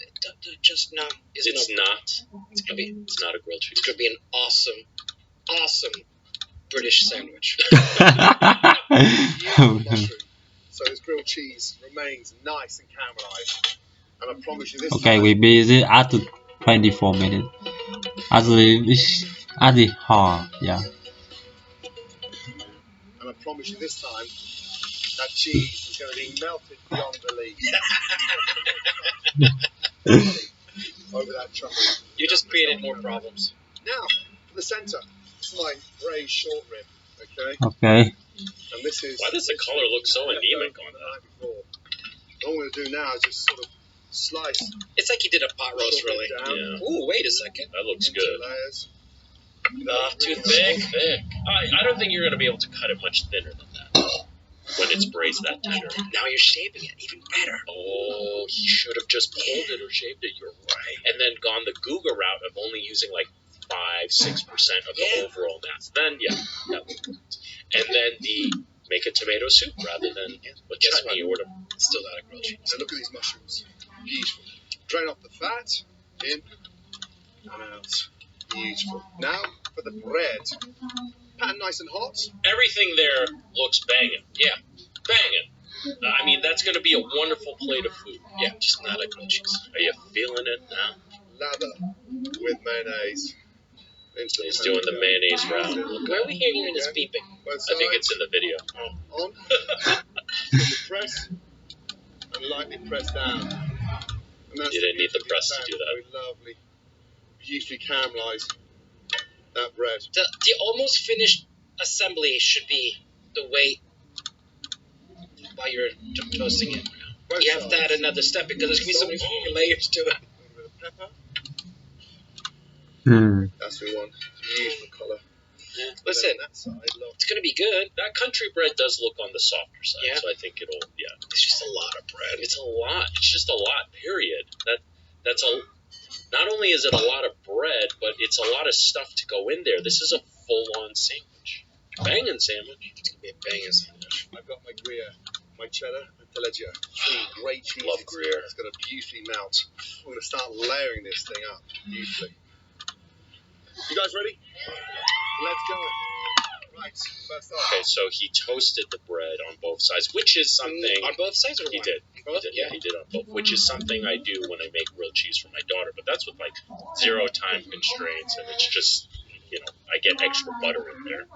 Just no. It's not. It's gonna be. It's not a grilled cheese. It's gonna be an awesome British sandwich. Beautiful mushroom. So this grilled cheese remains nice and caramelized. And I promise you this Okay, time, we busy after 24 minutes. Actually, yeah. and I promise you this time, that cheese is going to be melted beyond belief. Over that chocolate. You just created more problems. Now, for the center, this is my braised short rib, okay? Okay. And this is... Why does the color look so anemic on that? All I'm going to do now is just sort of slice. It's like you did a pot roast, really. Yeah. Ooh, wait a second. That looks good. Layers. Too thick. I don't think you're going to be able to cut it much thinner than that when it's braised that tender. Now you're shaping it even better. Oh, he should have just pulled it or shaved it. You're right. And then gone the Guga route of only using like 5-6% of the overall mass. Then, yeah. And then make a tomato soup rather than what chutney you order. Still not a grilled cheese. So look at these mushrooms. Beautiful. Drain off the fat. In. And out. Beautiful. Now for the bread. Pan nice and hot. Everything there looks banging. Yeah, banging. I mean, that's going to be a wonderful plate of food. Yeah, just not a grilled cheese. Are you feeling it now? Lather with mayonnaise. He's doing the mayonnaise round. Where are we hearing this beeping? I think it's in the video. On. Press. And lightly press down. And that's You didn't need the press to do that. Very lovely. Beautifully caramelized. That bread. The almost finished assembly should be the weight while you're toasting it. You have to add another step because there's going to be so many layers to it. A little bit of pepper. Hmm. That's what we want. Beautiful colour. Yeah. Listen, That side, look. it's going to be good. That country bread does look on the softer side, Yeah. so I think it'll, It's just a lot of bread. It's a lot. It's just a lot, period. That's a... Not only is it a lot of bread, but it's a lot of stuff to go in there. This is a full-on sandwich. Banging sandwich. It's going to be a banging sandwich. I've got my Gruyere, my cheddar, and taleggio. Three great cheeses. Love Gruyere. It's going to beautifully melt. We're going to start layering this thing up beautifully. You guys ready? Let's go. Right, first off. Okay, so he toasted the bread on both sides, which is something... On both sides or He one? did. Both? Yeah, he did on both, which is something I do when I make grilled cheese for my daughter. But that's with like 0 time constraints, and it's just, I get extra butter in there,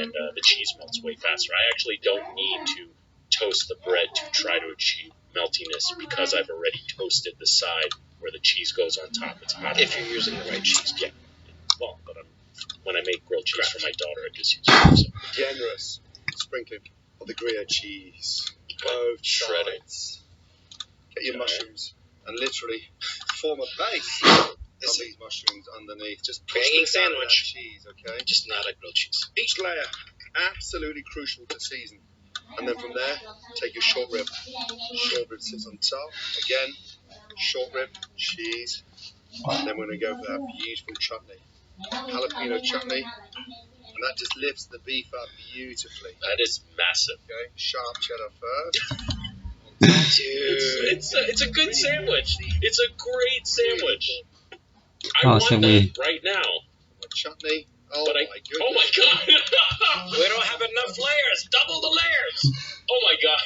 and the cheese melts way faster. I actually don't need to toast the bread to try to achieve meltiness because I've already toasted the side where the cheese goes on top. It's hot. If you're using the right cheese. Yeah. Well, but when I make grilled cheese for my daughter, I just use it. So. Generous sprinkling of the Gruyere cheese. Both Shredding. sides. Get your Okay. mushrooms and literally form a base of these mushrooms underneath. Just push Banging them down in that sandwich. cheese, okay? Just not a grilled cheese. Each layer absolutely crucial to season. And then from there, take your short rib. Short rib sits on top. Again, short rib, cheese. And then we're going to go for that beautiful chutney. Jalapeno chutney. And that just lifts the beef up beautifully. That is massive. Okay, sharp cheddar first. It's a good sandwich. It's a great sandwich. I Oh, want so that right now. My chutney. Oh, But my oh goodness. my god! We don't have enough layers. Double the layers. Oh my god!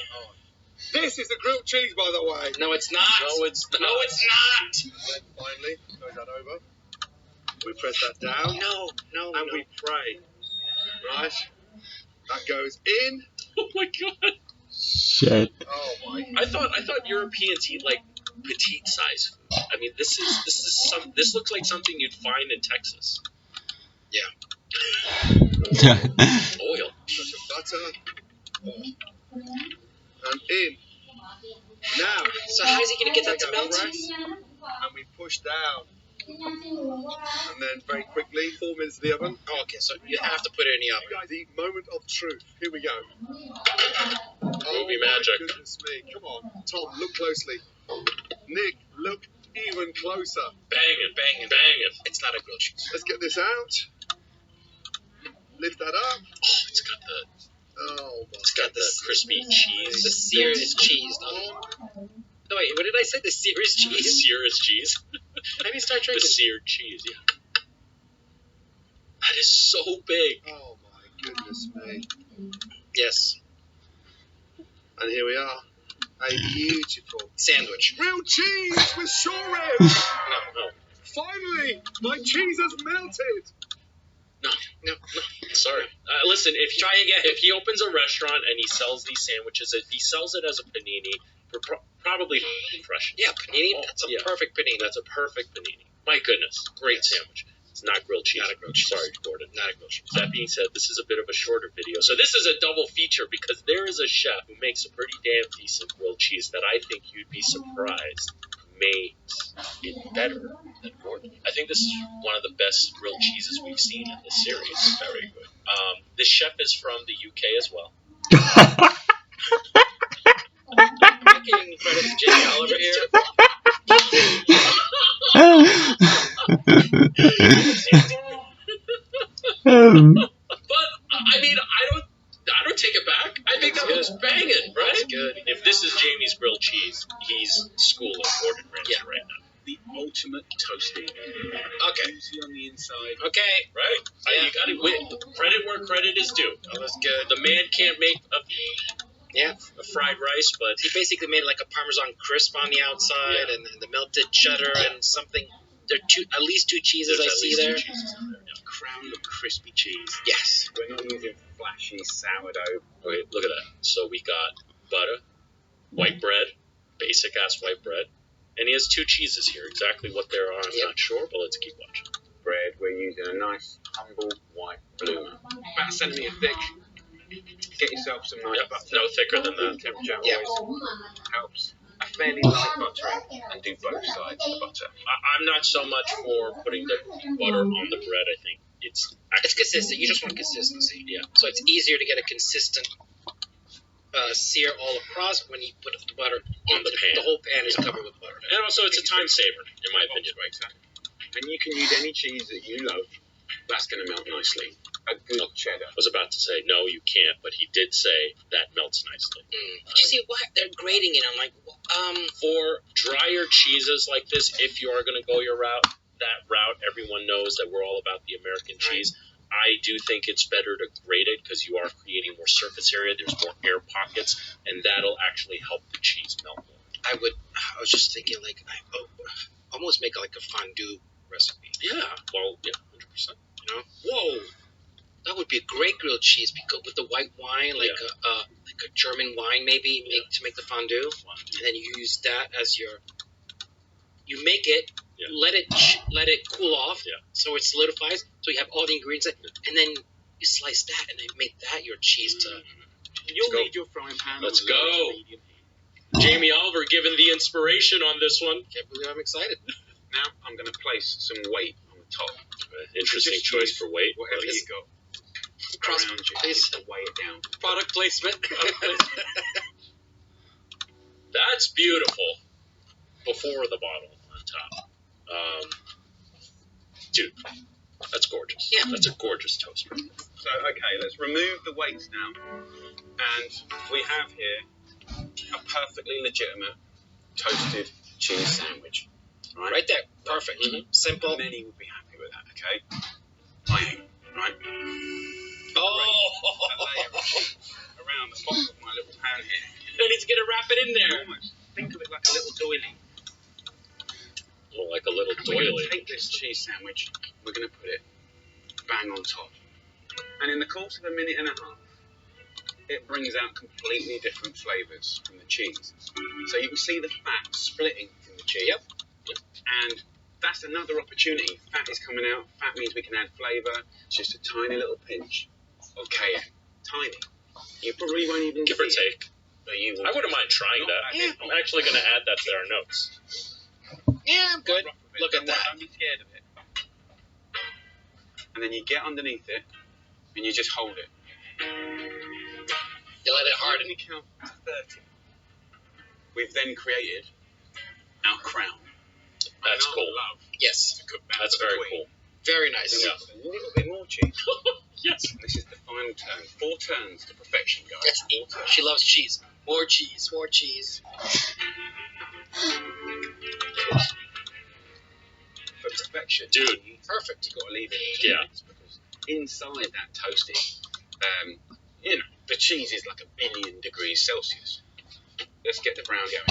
This is the grilled cheese, by the way. No, it's not. No, it's not. No, it's not. Then finally, throw that over. We press that down. No. And we pray. Right? That goes in. Oh my god! Shit. Oh my. I thought Europeans eat like petite size food. I mean, this looks like something you'd find in Texas. Oil. Touch of butter. And in. Now. So how's he gonna get that to take melt? a press, and we push down. And then very quickly, 4 minutes in the oven. Oh, okay, so you have to put it in the You oven. guys eat moment of truth. Here we go. Movie my magic. Goodness me. Come on. Tom, look closely. Nick, look even closer. Banging. It's not a grilled cheese. Let's get this out. Lift that up. Oh, it's got the crispy cheese. The seared cheese. No, wait, what did I say? The seared The cheese? seared cheese. Let me start The drinking. seared cheese. Yeah. That is so big. Oh my Goodness me. Yes. And here we are. A beautiful Sandwich. grilled cheese with shore rib. No. Finally, my cheese has melted. No. Sorry. Listen, if he opens a restaurant and he sells these sandwiches, if he sells it as a panini, probably fresh. Yeah, panini. That's a perfect panini. That's a perfect panini. My goodness, great sandwich. It's not grilled cheese. Not a grilled cheese. Sorry, Gordon. Not a grilled cheese. That being said, this is a bit of a shorter video. So this is a double feature because there is a chef who makes a pretty damn decent grilled cheese that I think you'd be surprised makes it better than Gordon. I think this is one of the best grilled cheeses we've seen in this series. Very good. This chef is from the UK as well. I'm giving credit to Jamie Oliver here. But I mean, I don't take it back. I think that looks banging, right? That's good. If this is Jamie's grilled cheese, he's schooling Gordon Ramsay right now. The ultimate toasty. Okay. Juicy on the inside. Okay. Right? Yeah. You got to win. Credit where credit is due. Oh, that's good. The man can't make a fried rice, but He basically made like a Parmesan crisp on the outside and the melted cheddar and something. There are at least two cheeses there's I at see least there. 2 cheeses in there. Crown of crispy cheese. Yes. We're not using flashy sourdough. Okay, look at that. So we got butter, white bread, basic ass white bread, and he has 2 cheeses here. Exactly what they are, I'm not sure, but let's keep watching. Bread, we're using a nice, humble white bloomer. About a centimetre thick. Get yourself some nice butter. No thicker than that. Temperature Yeah. always helps. A fairly light buttering and do both sides of the butter. I'm not so much for putting the butter on the bread. I think it's consistent. You just want consistency. Yeah. So it's easier to get a consistent sear all across when you put the butter On the pan. The whole pan is covered with butter. And also, it's a time saver, in my opinion. And you can use any cheese that you love. That's going to melt nicely. A good cheddar. I was about to say, no, you can't, but he did say that melts nicely. Did you see what they're grating it? I'm like, For drier cheeses like this, if you are going to go that route, everyone knows that we're all about the American cheese. I do think it's better to grate it because you are creating more surface area. There's more air pockets, and that'll actually help the cheese melt more. I was just thinking, like, almost make like a fondue recipe. Yeah, well, yeah, 100%. You know? Whoa! That would be a great grilled cheese with the white wine, like a German wine, maybe, to make the fondue. And then you use that as you make it, let it cool off, so it solidifies, so you have all the ingredients, and then you slice that, and then make that your cheese to You'll need your frying pan. Let's go. Jamie Oliver giving the inspiration on this one. Can't believe I'm excited. Now I'm going to place some weight on the top. Interesting Just choice use for weight. Whatever you got. Cross, Around you, please. just to weigh it down. Product placement. That's beautiful. Before the bottle on top. Dude, that's gorgeous. Yeah. That's a gorgeous toaster. So, okay, let's remove the weights now. And we have here a perfectly legitimate toasted cheese sandwich. Right there. Perfect. Simple. Many would be happy with that, okay? I ain't, right? Oh! A layer of cheese around the bottom of my little pan here. And he's going to wrap it in there. Almost. Think of it like a little doily. Well, like a little We're going doily. to take this cheese sandwich, we're going to put it bang on top. And in the course of a minute and a half, it brings out completely different flavours from the cheese. So you can see the fat splitting from the cheese. Yep. And that's another opportunity. Fat is coming out. Fat means we can add flavour. It's just a tiny little pinch of cayenne. Tiny. You probably won't even Give or see it, take. but you will. I wouldn't mind trying Not that. bad. I'm actually going to add that to our notes. Yeah, I'm good. Rough of it. Look at that. Don't be scared of it. And then you get underneath it, and you just hold it. You let it harden. We count to 30. We've then created our crown. That's And our cool. Love Yes. to cook that That's for the very queen. cool. Very nice. Then we put a little bit more cheese. Yes. And this is the final turn. 4 turns to perfection, guys. That's it. She loves cheese. More cheese. More cheese. For perfection. Dude. Perfect. You've got to leave it. Yeah. Because inside that toasty You know, the cheese is like 1,000,000,000 degrees Celsius. Let's get the brown going.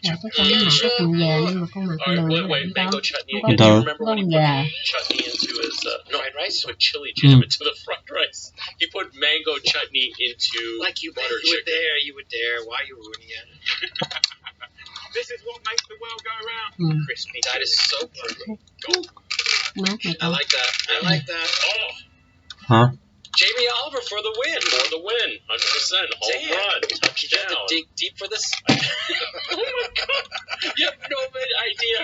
Là cái con nó mặc cái quần về nhưng mà con mặc cái Alright, đường wait, nó wait, lạnh mango đâu. chutney Không again. có Do you Đâu? remember when he con put gà. chutney into his Fried rice? put chili jam into the fried rice? He put mango chutney into Like you butter were chicken. there, you were there. Why are you ruining it? This is what makes the world go round. Ừ. Crispy. That is so pretty. Mát này I con. like that. I like that. Oh, Hả? Jamie Oliver for the win. for the win. 100%. Home Damn. run. You have to Touchdown. dig deep for this. Oh my god. You have no idea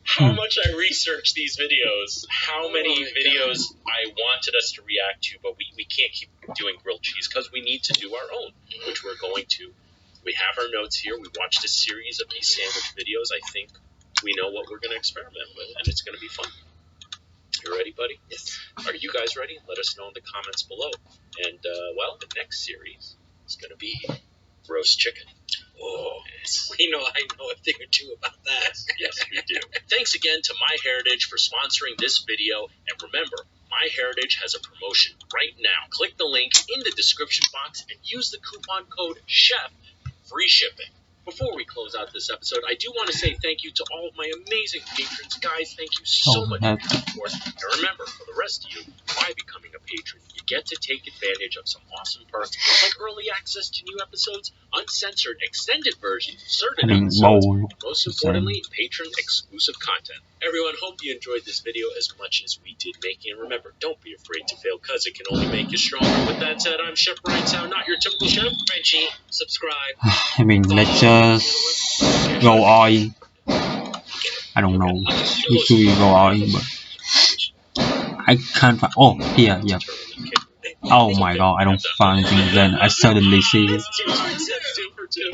how much I researched these videos, how many Oh my videos I wanted us to react to, but we can't keep doing grilled cheese because we need to do our own, which we're going to. We have our notes here. We watched a series of these sandwich videos. I think we know what we're going to experiment with, and it's going to be fun. You ready, buddy? Yes. Are you guys ready? Let us know in the comments below. And, well, the next series is going to be roast chicken. Oh, I know a thing or two about that. yes, we do. Thanks again to MyHeritage for sponsoring this video. And remember, MyHeritage has a promotion right now. Click the link in the description box and use the coupon code CHEF for free shipping. Before we close out this episode, I do want to say thank you to all of my amazing patrons. Guys, thank you so much for your support. And remember, for the rest of you, by becoming a patron, you get to take advantage of some awesome perks like early access to new episodes, uncensored extended versions of certain episodes, Bowl. and most importantly, patron exclusive content. Everyone, hope you enjoyed this video as much as we did making it. Remember, don't be afraid to fail because it can only make you stronger. With that said, I'm Chef Brian Sound, not your typical chef. Frenchie, subscribe. I mean, let's just go all in. I don't know. We should go all in, but I can't find. Oh, here, yeah. Oh my god, I don't find anything. Then I suddenly see it. Two for two.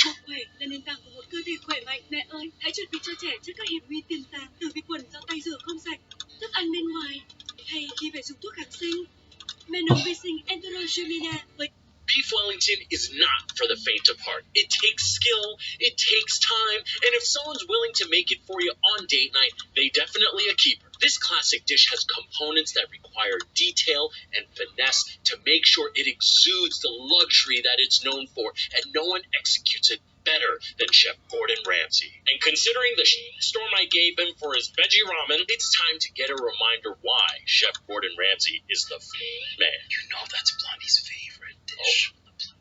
Sức khỏe là nền tảng của một cơ thể khỏe mạnh. Mẹ ơi, hãy chuẩn bị cho trẻ trước các hiểm nguy tiềm tàng từ vi khuẩn do tay rửa không sạch, thức ăn bên ngoài, hay khi phải dùng thuốc kháng sinh. Mẹ nấu vi sinh Enterogermina với Beef Wellington is not for the faint of heart. It takes skill, it takes time, and if someone's willing to make it for you on date night, they definitely a keeper. This classic dish has components that require detail and finesse to make sure it exudes the luxury that it's known for, and no one executes it better than Chef Gordon Ramsay. And considering the storm I gave him for his veggie ramen, it's time to get a reminder why Chef Gordon Ramsay is the man. You know that's Blondie's favorite dish.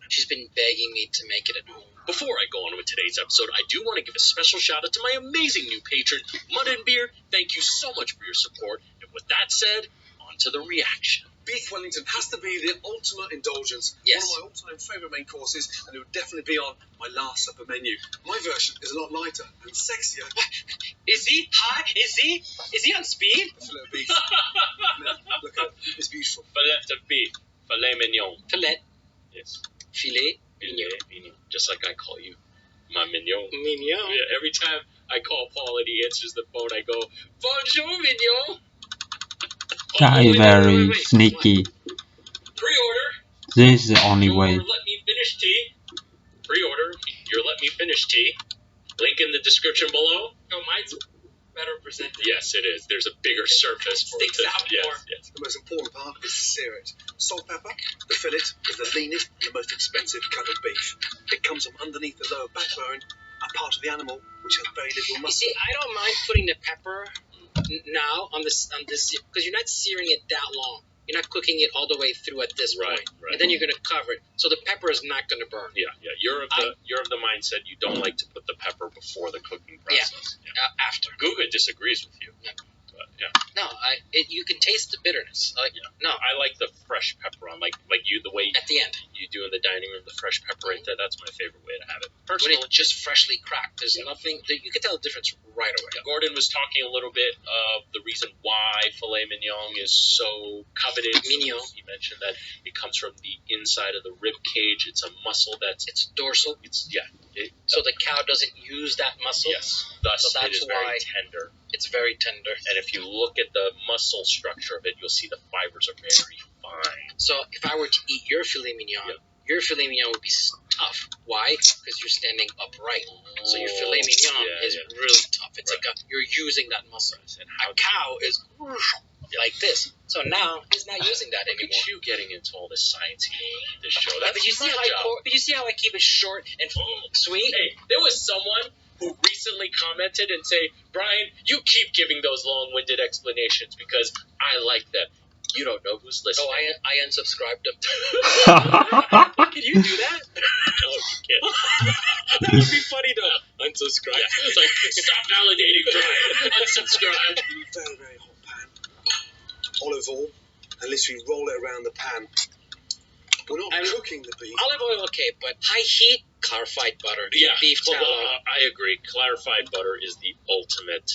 She's been begging me to make it at home. Before I go on with today's episode, I do want to give a special shout out to my amazing new patron, Mud and Beer. Thank you so much for your support. And with that said, on to the reaction. Beef Wellington has to be the ultimate indulgence. Yes. One of my all-time favourite main courses, and it would definitely be on my last supper menu. My version is a lot lighter and sexier. Is he hot? Is he on speed? Filet of beef. Look at it. It's beautiful. Filet of beef. Filet mignon. Filet. Yes. Filet. Filet mignon. Just like I call you. My mignon. Mignon. Yeah, every time I call Paul and he answers the phone, I go, Bonjour, mignon. Guy very sneaky. Pre-order. This is the only way. Your let me finish tea. Pre-order your let me finish tea. Link in the description below. Oh, mine's better presented. Yes, it is. There's a bigger surface for it Sticks to, out yes, more. yes. The most important part is to sear it. Salt, pepper, the fillet is the leanest and the most expensive cut of beef. It comes from underneath the lower backbone, a part of the animal which has very little You muscle. see, I don't mind putting the pepper now on this because you're not searing it that long. You're not cooking it all the way through at this Right, point, right. and then you're going to cover it, so the pepper is not going to burn. Yeah, yeah. You're of the mindset you don't like to put the pepper before the cooking process. After. Guga disagrees with you. Yeah. But No, you can taste the bitterness. Like no, I like the fresh pepper on, like you the way at the end you do in the dining room, the fresh pepper right there. That's my favorite way to have it. when Personally, it's just freshly cracked. There's nothing that you can tell the difference right away. Gordon was talking a little bit of the reason why filet mignon is so coveted. Mignon. He mentioned that it comes from the inside of the rib cage. It's a muscle that's It's dorsal, so the cow doesn't use that muscle. yes. Thus, So it that's is very why- tender. It's very tender. And if you look at the muscle structure of it, you'll see the fibers are very fine. So if I were to eat your filet mignon, your filet mignon would be tough. Why? Because you're standing upright. So your filet mignon is really tough. It's like you're using that muscle. And A cow is like this. So now he's not using that Look anymore. at you getting into all this science in this show. Yeah, That's but you see my how job. but you see how I keep it short and sweet? Hey, there was someone who recently commented and say, Brian, you keep giving those long-winded explanations because I like them. You don't know who's listening. Oh, I unsubscribed him. Can you do that? No, you can't. That would be funny to unsubscribe. Yeah, it's like, stop validating Brian. Unsubscribe. Very, very hot pan. Olive oil, and literally roll it around the pan. We're not cooking the beef. Olive oil, okay, but high heat, clarified butter, beef well, tallow. I agree. Clarified butter is the ultimate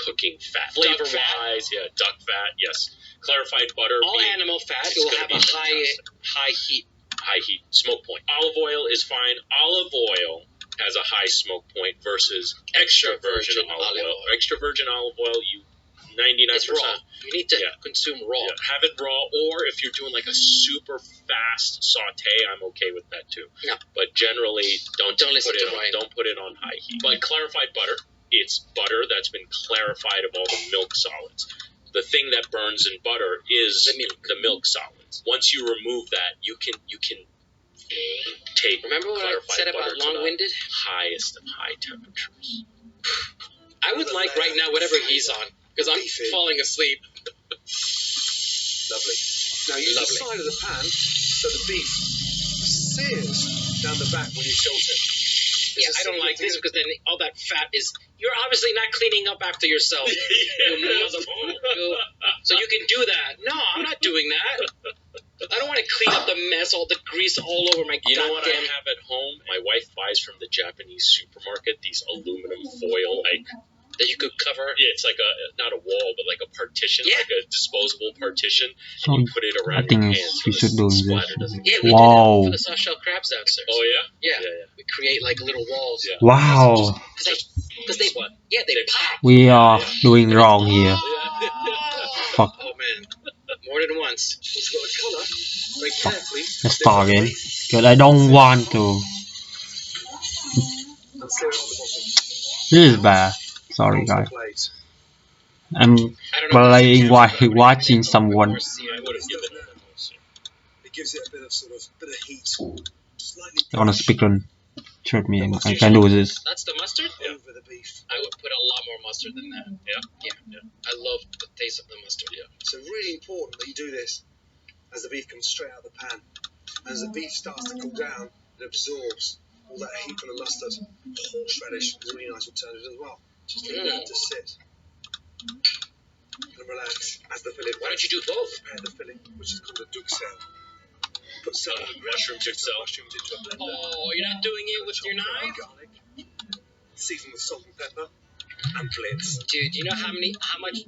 cooking fat. Duck Flavor-wise, duck fat, yes. Clarified butter. All animal fat it's will gonna have be a fantastic. high heat. High heat, smoke point. Olive oil is fine. Olive oil has a high smoke point versus extra virgin olive oil. Extra virgin olive oil, you 99%. It's raw. You need to consume raw. Yeah, have it raw, or if you're doing like a super fast saute, I'm okay with that too. Yeah. But generally, don't listen put it to on, Ryan. don't put it on high heat. But clarified butter, it's butter that's been clarified of all the milk solids. The thing that burns in butter is the milk solids. Once you remove that, you can take. Remember what I clarified said about butter to the long-winded? highest of high temperatures. I would like right now whatever he's on, because I'm falling asleep. Lovely. Now use the side of the pan so the beef sears down the back when you tilt it. Yeah, I don't like this because then all that fat is. You're obviously not cleaning up after yourself. So you can do that. No, I'm not doing that. I don't want to clean up the mess, all the grease all over my You know what I goddamn. have at home? My wife buys from the Japanese supermarket these aluminum foil, like that you could cover. Yeah, it's like not a wall, but like a partition, like a disposable partition. So And you put it I around think your hands. we should do this. Yeah, we Wow. did that for the soft shell crabs downstairs. Oh yeah. Yeah. We create like little walls. Yeah. Wow. Because they pop. We are doing wrong here. Fuck. Oh man, more than once. It's got a colour. Very carefully. Let's start again. Because I don't want to. And sear it on the bottom. This is bad. Sorry, guys. Plate. I'm playing while watching someone. I would have given it. It gives it a bit of heat. Slightly I wanna speak on. Shoot me. I can do this. That's the mustard? over the beef. I would put a lot more mustard than that. Yeah. I love the taste of the mustard. Yeah. So really important that you do this as the beef comes straight out of the pan. And as the beef starts to cool down, it absorbs all that heat from the mustard. Horseradish is a really nice alternative as well. Just leave that to sit and relax as the fillet. Why don't you do both? Prepare the fillet, which is called a duxelle. Put some Mushroom duxelle. mushrooms into a blender. Oh, you're not doing it with your knife? Garlic. Season with salt and pepper. And blitz. Dude, you know how many pounds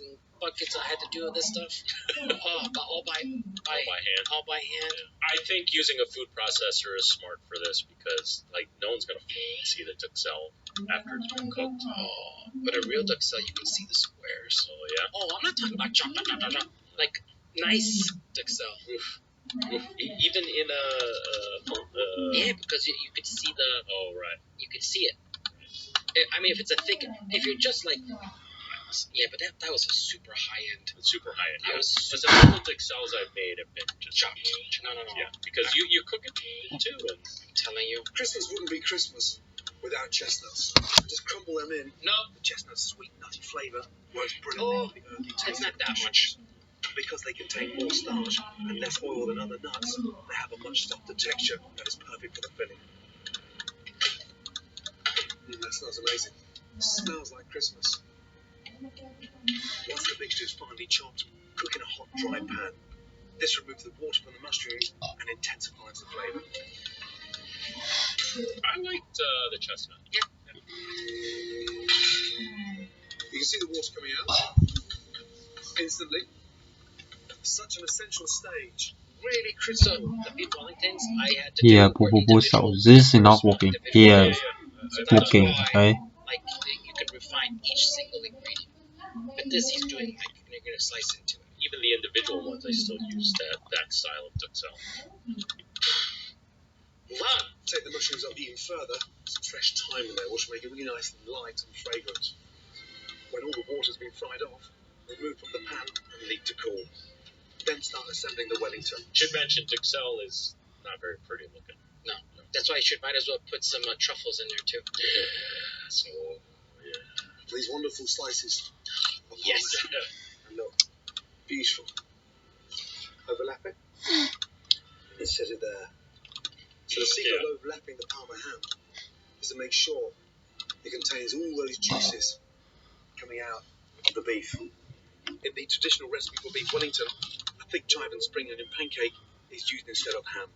and buckets I had to do with this stuff? all by hand. All by hand. I think using a food processor is smart for this because, like, no one's gonna see the duxelle after it's been cooked. Oh, but a real duxelle, you can see the squares. Oh yeah. Oh, I'm not talking about chop. Like nice duxelle. Even in Yeah, because you could see the. Oh right. You could see it. I mean, if it's a thick, if you're just like. Yeah, but that was a super high end. Super high end. That was Because the little duxelles I've made have been just chopped. No. Yeah, because you cook it too, and I'm telling you. Christmas wouldn't be Christmas without chestnuts. Just crumble them in. No. The chestnut's sweet, nutty flavour works Oh, brilliantly. The earthy it's taste not of that the much. Because they contain more starch and less oil than other nuts, they have a much softer texture that is perfect for the filling. That smells amazing. Smells like Christmas. Once the mixture is finely chopped, cook in a hot, dry pan. This removes the water from the mushrooms and intensifies the flavour. I liked the chestnut. Yeah. You can see the water coming out instantly. Such an essential stage. Really So critical. the beef Wellingtons I had to Here, do were so individual. this is not working. Here, So it's that's working. why, Okay. like, you can refine each single ingredient. But this he's doing, like, you're gonna slice into it. Even the individual ones, I still use that style of duxelle. Move on. Take the mushrooms up even further. Some fresh thyme in there, which will make it really nice and light and fragrant. When all the water's been fried off, remove from the pan and leave to cool. Then start assembling the Wellington. Should mention duxelle is not very pretty looking. No. That's why you should might as well put some truffles in there too. So, These wonderful slices of yes. And look, beautiful. Overlap it and set it there. So the secret of overlapping the Parma ham is to make sure it contains all those juices coming out of the beef. In the traditional recipe for beef Wellington, a thick chive and spring onion pancake is used instead of ham.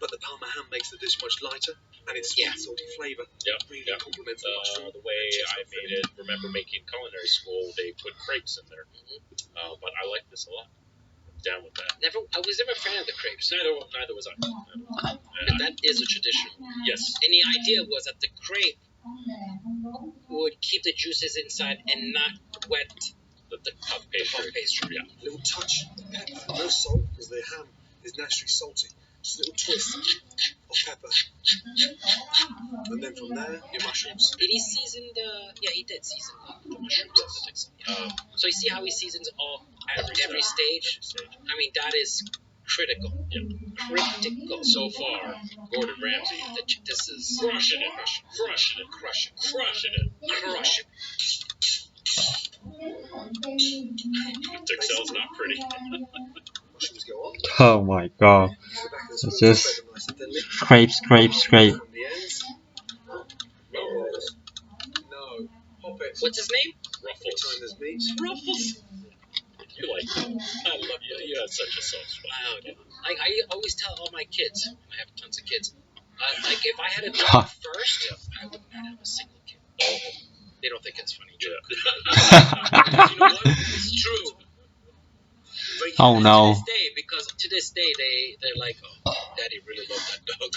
But the Parma ham makes the dish much lighter, and its sweet, salty flavour really complements the mushroom. The way I made it, remember making culinary school, they put crepes in there. But I like this a lot. I'm down with that. I was never a fan of the crepes. Neither was I. But that is a traditional. Yes. And the idea was that the crepe would keep the juices inside and not wet the puff pastry. Yeah. A little touch of pepper. No salt, because the ham is naturally salty. Just a little twist of pepper. And then from there, your mushrooms. Did he season yeah, he did season the mushrooms. So you see how he seasons all at every stage? I mean, that is critical. Yeah. Critical. So far, Gordon Ramsay. This is crushing it. Duxelle's not pretty. Mushrooms go on. Oh my god. It's just scrape. No. Pop it. What's his name? Ruffles. Time there's meat. Ruffles. You like it. I love you. You have such a soft spot. Wow. I always tell all my kids, I have tons of kids, like if I had a dog first, I would not have a single kid. They don't think it's funny. Yeah. You know what? It's true. Oh no. To this day, they're like, oh, Daddy really loved that dog.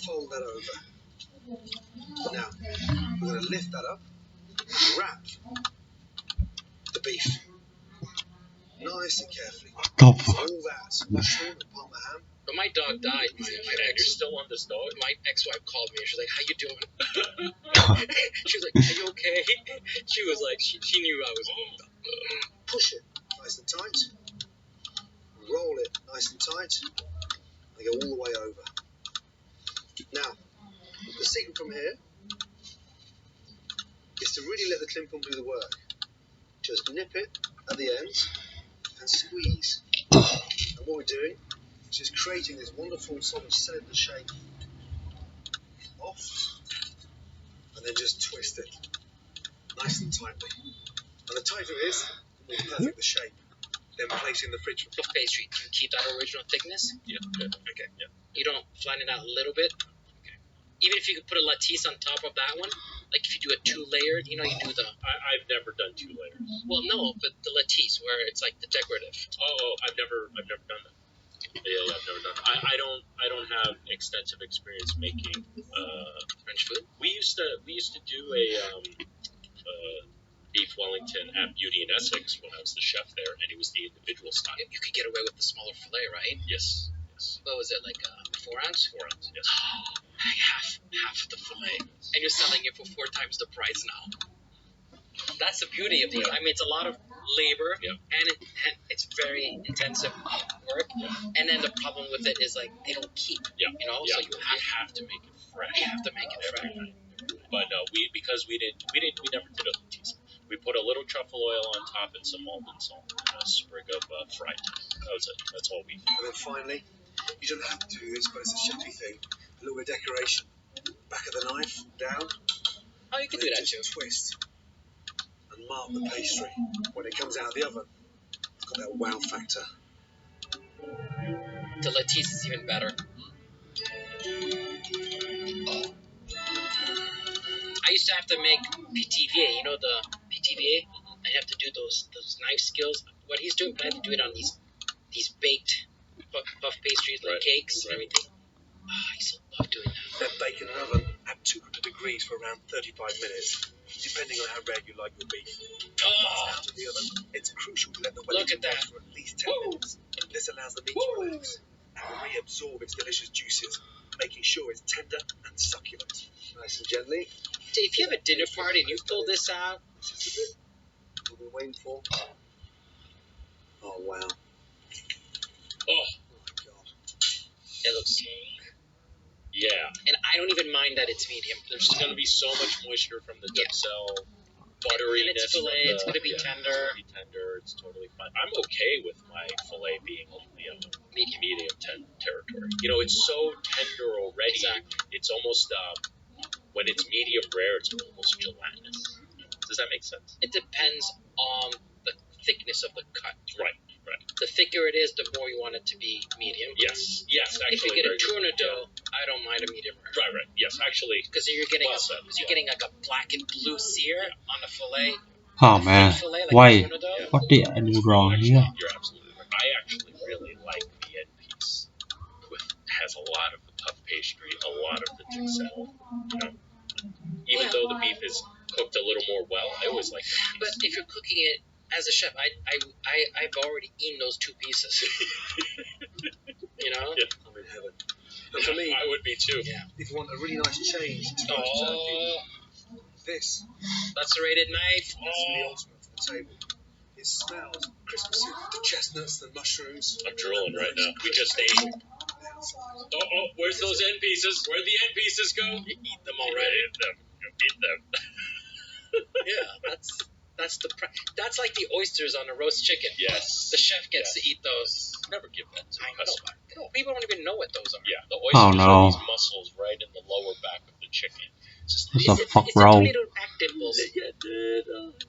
Fold that over. Now, we're going to lift that up, wrap the beef nice and carefully. All that mushroom and Parma ham. But my dog died. You're still on this dog? My ex-wife called me and she's like, how you doing? She was like, are you okay? She was like, she knew I was. Push it nice and tight. Roll it nice and tight. And go all the way over. Now, the secret from here is to really let the Klimpong do the work. Just nip it at the ends and squeeze. And what we're doing is just creating this wonderful sort of cylinder shape off, and then just twist it nice and tightly. And the tighter it is, the more perfect the shape. Then place in the fridge for puff pastry. Do you keep that original thickness? Yeah. Okay. Yeah. You don't flatten it out a little bit? Okay. Even if you could put a lattice on top of that one, like if you do a 2-layered, you know, you do the. I've never done 2 layers. Well, no, but the lattice where it's like the decorative. Oh, I've never done that. Yeah, I've never done that. I don't have extensive experience making French food. We used to do a beef Wellington at Beauty in Essex when I was the chef there, and it was the individual style. You could get away with the smaller fillet, right? Yes. What was it, like 4 ounce? 4 ounce, yes. half the fillet, and you're selling it for 4 times the price now. That's the beauty of it. I mean, it's a lot of labor, and it's very intensive work. And then the problem with it is like they don't keep. You know, so you have to make it fresh. You have to make it fresh. But no, we never did a lattice. We put a little truffle oil on top and some Maldon salt and a sprig of fried. That was it. That's all we. And then finally, you don't have to do this, but it's a chefy thing. A little bit of decoration. Back of the knife, down. Oh, you can do that too. Twist and mark the pastry when it comes out of the oven. It's got that wow factor. The Latisse is even better. I used to have to make PTVA, you know the PTVA? I have to do those knife skills. What he's doing, but I have to do it on these baked puff pastries, like cakes and everything. Oh, I used to love doing that. Then bake in an oven at 200 degrees for around 35 minutes, depending on how rare you like your beef. After the oven, it's crucial to let the Wellington rest for at least 10 minutes. This allows the meat to relax and reabsorb its delicious juices, making sure it's tender and succulent. Nice and gently. So if you have a dinner party and you pull this out, This is the bit we've been waiting for. Oh wow. Oh, My God. it looks. yeah. And I don't even mind that it's medium. There's going to be so much moisture from the duxelle, butteriness. And it's filet, from it's gonna be tender. It's going to be tender. It's totally fine. I'm okay with my filet being, medium territory. You know, it's so tender already. Exactly. It's almost when it's medium rare, it's almost gelatinous. Does that make sense? It depends on the thickness of the cut. Right. The thicker it is, the more you want it to be medium. Yes. Actually, If you get a very good. tuna dough, I don't mind a medium rare. Right. Yes, actually. Because you're getting Well said, getting like a black and blue sear on the fillet. Oh man, Fillet, like why? a tuna dough. What did I do wrong Actually, here? you're absolutely right. I actually really like the end piece. Has a lot of the puff pastry, a lot of the duxelle. You know, even though the beef is cooked a little more well, I always like that But piece. if you're cooking it as a chef, I've already eaten those two pieces. You know? Yeah. I'm in heaven. And for me, I would be too. Yeah. if you want a really nice change to roast turkey, this Lacerated knife. is the ultimate for the table. It smells Christmassy. The chestnuts, the mushrooms. I'm drooling right now. We just ate. Oh, where's those end pieces? Where'd the end pieces go? You eat them already. Eat them. Eat them. Yeah, that's like the oysters on a roast chicken. Yes. The chef gets to eat those. Never give that to I a customer. know. No, people don't even know what those are. Yeah, the oysters Oh, no. are these muscles right in the lower back of the chicken. It's just What the fuck, It's bro? the little back dimples.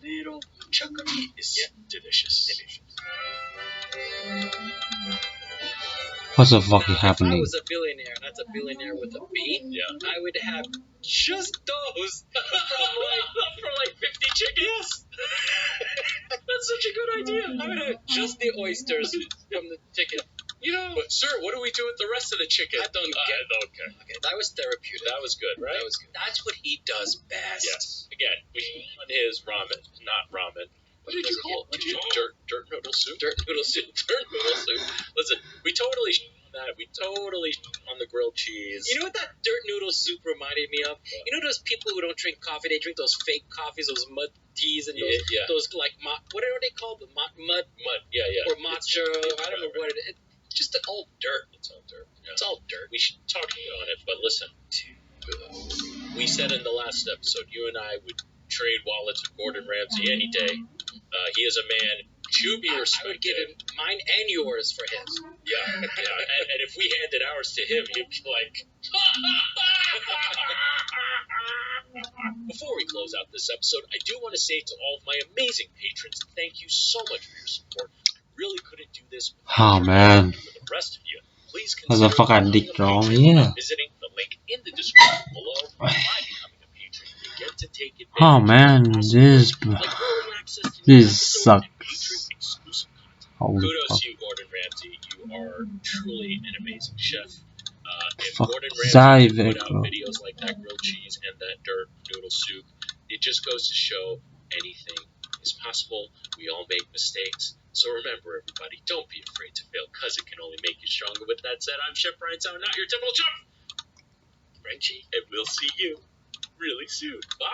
little chunk of meat is delicious. What the fuck is If I happening? was a billionaire, and that's a billionaire with a B, I would have just those For like 50 chickens. That's such a good idea. I would have just the oysters from the chicken. You know, But sir, what do we do with the rest of the chicken? I don't get. Okay. Okay, that was therapeutic. That was good, right? That was good. That's what he does best. Yes. Again, we on his ramen, not ramen. What did you call it? Dirt noodle soup? Dirt noodle soup. Dirt noodle soup. Listen, we totally on that. We totally on the grilled cheese. You know what that dirt noodle soup reminded me of? You know those people who don't drink coffee, they drink those fake coffees, those mud teas, and those like what are they called? The mud? Mud. Yeah. Or matcha. I don't know what it is. Just all dirt. It's all dirt. Yeah. It's all dirt. We should talk on it, but listen. We said in the last episode, you and I would trade wallets with Gordon Ramsay any day. He is a man to be respected. I would give him mine and yours for his. Yeah. And if we handed ours to him, he'd be like. Before we close out this episode, I do want to say to all of my amazing patrons, thank you so much for your support. Really couldn't do this Oh man, for the rest of you. Please what the fuck I did wrong here? visiting the link in the description below. By becoming a patron, you get to take advantage Oh man, this sucks. Holy Kudos fuck. to you, Gordon Ramsay. You are truly an amazing chef. If Fuck, Gordon dive Ramsay put it, out bro. videos like that grilled cheese and that dirt noodle soup, it just goes to show anything is possible. We all make mistakes. So remember, everybody, don't be afraid to fail, because it can only make you stronger. With that said, I'm Chef Brian Sound, not your typical chef, Frenchie, and we'll see you really soon. Bye!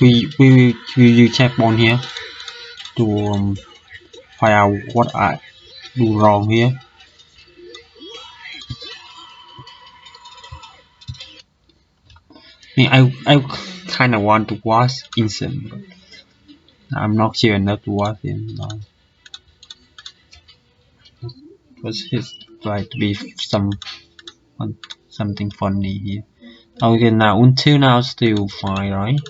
We you check on here to find out what I do wrong here. I kind of want to watch Instant, but I'm not sure enough to watch him now. What's his try to be something funny here. Okay, now until now still fine, right? The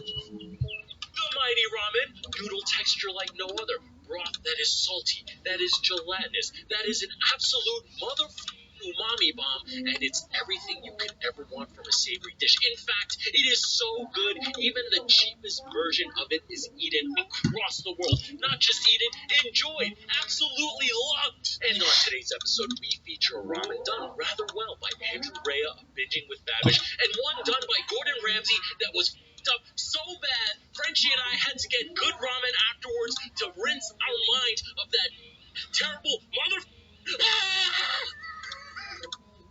mighty ramen, noodle texture like no other, broth that is salty, that is gelatinous, that is an absolute umami bomb, and it's everything you could ever want from a savory dish. In fact, it is so good, even the cheapest version of it is eaten across the world. Not just eaten, enjoyed, absolutely loved. And on today's episode, we feature a ramen done rather well by Andrew Rea of Binging with Babish, and one done by Gordon Ramsay that was up so bad, Frenchie and I had to get good ramen afterwards to rinse our minds of that terrible mother.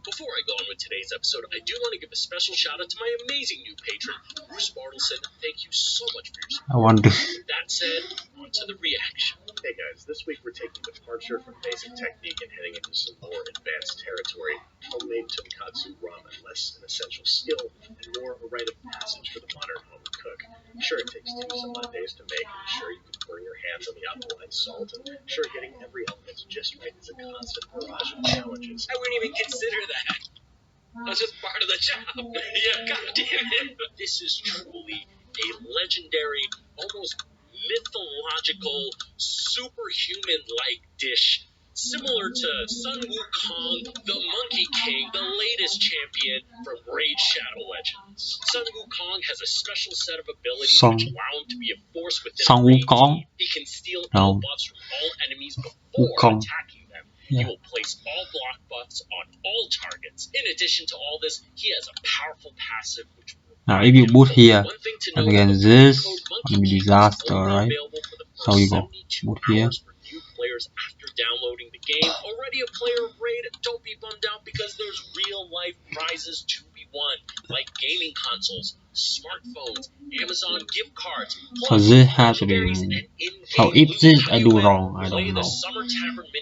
Before I go on with today's episode, I do want to give a special shout out to my amazing new patron, Bruce Bartleson. Thank you so much for your support. I wonder. With that said, on to the reaction. Hey guys, this week we're taking a departure from basic technique and heading into some more advanced territory. Homemade tonkatsu ramen, less an essential skill and more a rite of passage for the modern home cook. Sure, it takes 2 some odd days to make, and sure you can burn your hands on the alkaline salt, and sure getting every element just right is a constant barrage of challenges. I wouldn't even consider that. That's just part of the job. Yeah, goddamn it. This is truly a legendary, almost mythological, superhuman-like dish, similar to Sun Wukong, the Monkey King, the latest champion from Raid Shadow Legends. Sun Wukong has a special set of abilities which allow him to be a force within a raid team. He can steal all buffs from all enemies before attacking them. He will place all block buffs on all targets. In addition to all this, he has a powerful passive which will now if you boot here and against this it'll be disaster, right? So you go boot here. New players after downloading the game. Already a player of Raid, don't be bummed out because there's real life prizes to be won, like gaming consoles, smartphones, Amazon gift cards. So this has to be. So if this I do wrong, I don't know.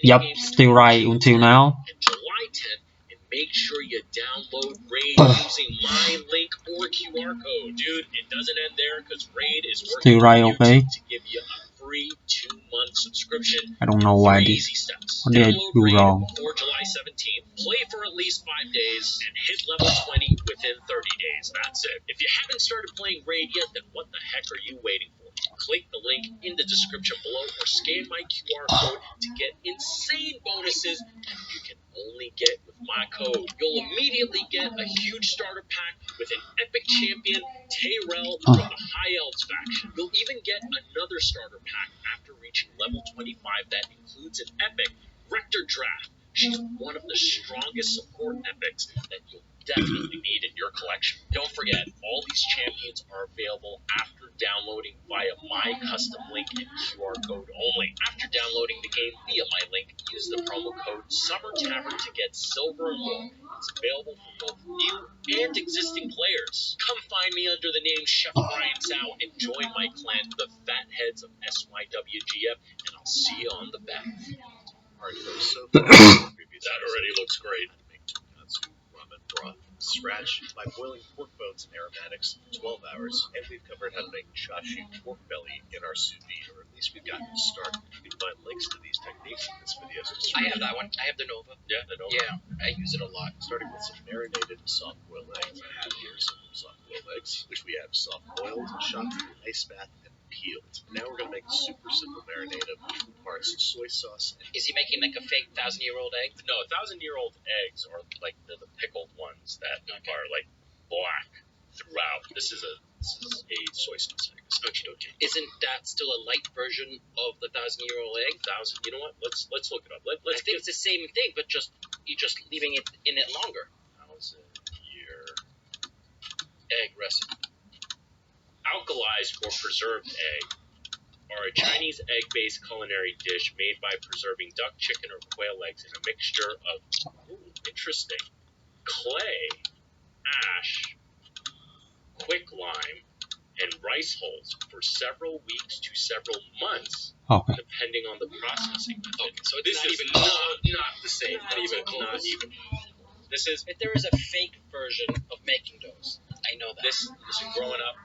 Yep, still right until now. July 10th, and make sure you download Raid using my link or QR code. Dude, it doesn't end there because Raid is working still right, okay. to give you a free 2-month subscription. I don't know why this. What did I do wrong? Before July 17th, play for at least 5 days, and hit level 20 within 30 days. That's it. If you haven't started playing Raid yet, then what the heck are you waiting for? Click the link in the description below or scan my QR code to get insane bonuses you can only get with my code. You'll immediately get a huge starter pack with an epic champion, Tayrel from the High Elves faction. You'll even get another starter pack after reaching level 25 that includes an epic, Rector Draft. She's one of the strongest support epics that you'll definitely need in your collection. Don't forget, all these champions are available after downloading via my custom link and QR code only. After downloading the game via my link, use the promo code Summer Tavern to get silver and more. It's available for both new and existing players. Come find me under the name Chef Brian Zhao and join my clan, the Fatheads of SYWGF, and I'll see you on the back. That already looks great. Tonkatsu ramen broth from scratch by boiling pork bones and aromatics for 12 hours, and we've covered how to make chashu pork belly in our sous vide, or at least we've gotten to start. You can find links to these techniques in this video's description. I have that one. I have the Nova. Yeah, the Nova. Yeah, I use it a lot. Starting with some marinated soft-boiled eggs. I have here some soft-boiled eggs, which we have soft-boiled, shot through an ice bath, and peeled. Now we're going to make a super simple marinade of 2 parts soy sauce. Is he making like a fake 1,000-year-old egg? No, 1,000-year-old eggs are like the pickled ones that are like black throughout. This is a soy sauce egg. Okay. Isn't that still a light version of the 1,000-year-old egg? You know what? Let's look it up. Let's I think it's the same thing, but you're just leaving it in it longer. 1,000-year egg recipe. Alkalized or preserved egg are a Chinese egg-based culinary dish made by preserving duck, chicken, or quail eggs in a mixture of, interesting, clay, ash, quicklime, and rice hulls for several weeks to several months, depending on the processing method. Okay, so this is not the same. Not even. This is. If there is a fake version of making those, I know that. This is growing up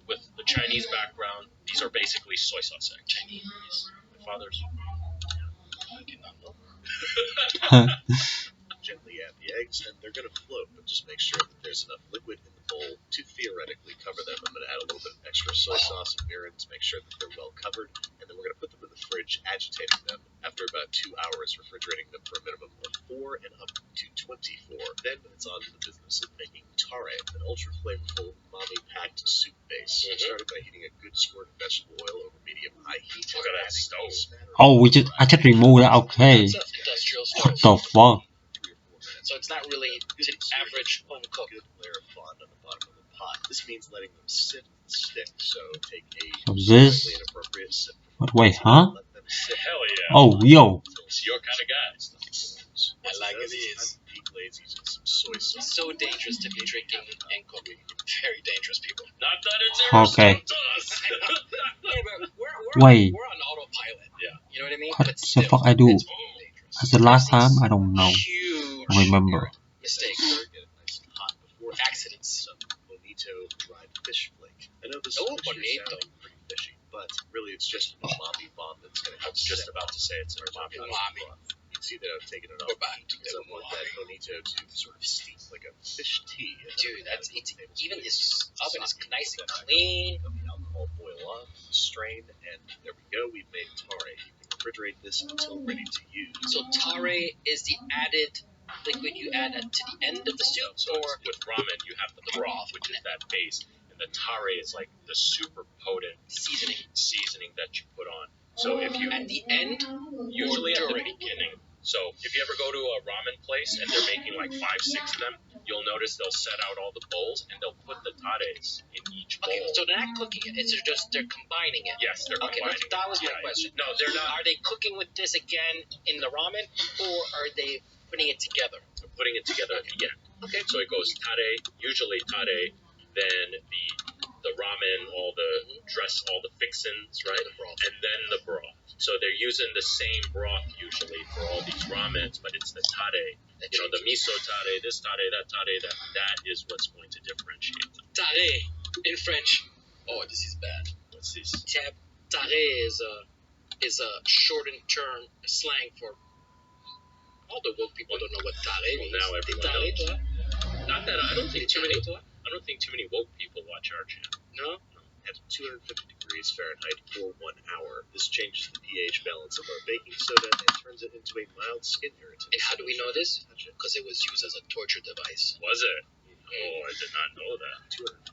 with the Chinese background. These are basically soy sauce eggs. Chinese. My father's. I cannot know. eggs, and they're going to float, but just make sure that there's enough liquid in the bowl to theoretically cover them. I'm going to add a little bit of extra soy sauce and mirin to make sure that they're well covered, and then we're going to put them in the fridge, agitating them after about 2 hours, refrigerating them for a minimum of 4 and up to 24. Then it's on to the business of making tare, an ultra-flavorful, umami-packed soup base. Started by heating a good squirt of vegetable oil over medium-high heat. Look at that stove. Oh, I just remove that. Okay. It's an industrial What stove. the fuck? So it's not really to average home cook. Good layer of fond on the bottom of the pot. This means letting them sit and stick. So take a So this. slightly inappropriate sip. Wait, huh? Let them sit. Hell yeah. Oh, yo. It's your kind of guy. I like it is. Peak lays using some soy sauce. So dangerous to be drinking and cooking. Very dangerous, people. Not that it's ever Okay. stopped us. Yeah, but Wait. we're on autopilot. Yeah. You know what I mean? What But the still, fuck I do? it's dangerous. As the last time, I don't know. Huge Remember. mistakes. Get it nice and hot before Accidents. some bonito dried fish flake. I know this Oh, is bonito. sounding pretty fishy, but really it's just an umami bomb that's going to I help was just set about to say it's an umami. Umami. You can see that I've taken it We're off back to because the I want that umami. bonito to sort of steam like a fish tea. And Dude, then that's add it's a tablespoon even his of oven is sake. nice and Then I clean. let the alcohol boil off, strain, and there we go. We've made tare. You can refrigerate this until ready to use. So tare is the added liquid you add to the end of the soup, So or with ramen, you have the broth, which is that base, and the tare is like the super potent seasoning that you put on. So if you at the end, usually at the during. beginning. So if you ever go to a ramen place and they're making like 5, 6 of them, you'll notice they'll set out all the bowls and they'll put the tares in each bowl. Okay, so they're not cooking it; it's just they're combining it. Yes, they're Okay, combining. that was my Yeah, question. No, they're not. Are they cooking with this again in the ramen, or are they putting it together? They're putting it together at the end. Okay. So it goes tare, usually tare, then the ramen, all the dress, all the fixins, right? And then the broth. So they're using the same broth usually for all these ramens, but it's the tare. You know, the miso tare, this tare, that is what's going to differentiate them. Tare in French. Oh, this is bad. What's this? Tare is a shortened term slang for. All the woke people don't know what tare means. Well, now everyone Tare, knows. toi? Not that I don't think too many woke people watch our channel. No. At 250 degrees Fahrenheit for 1 hour. This changes the pH balance of our baking soda and turns it into a mild skin irritant. And how do we know this? Touch it. Because it was used as a torture device. Was it? Oh, I did not know that.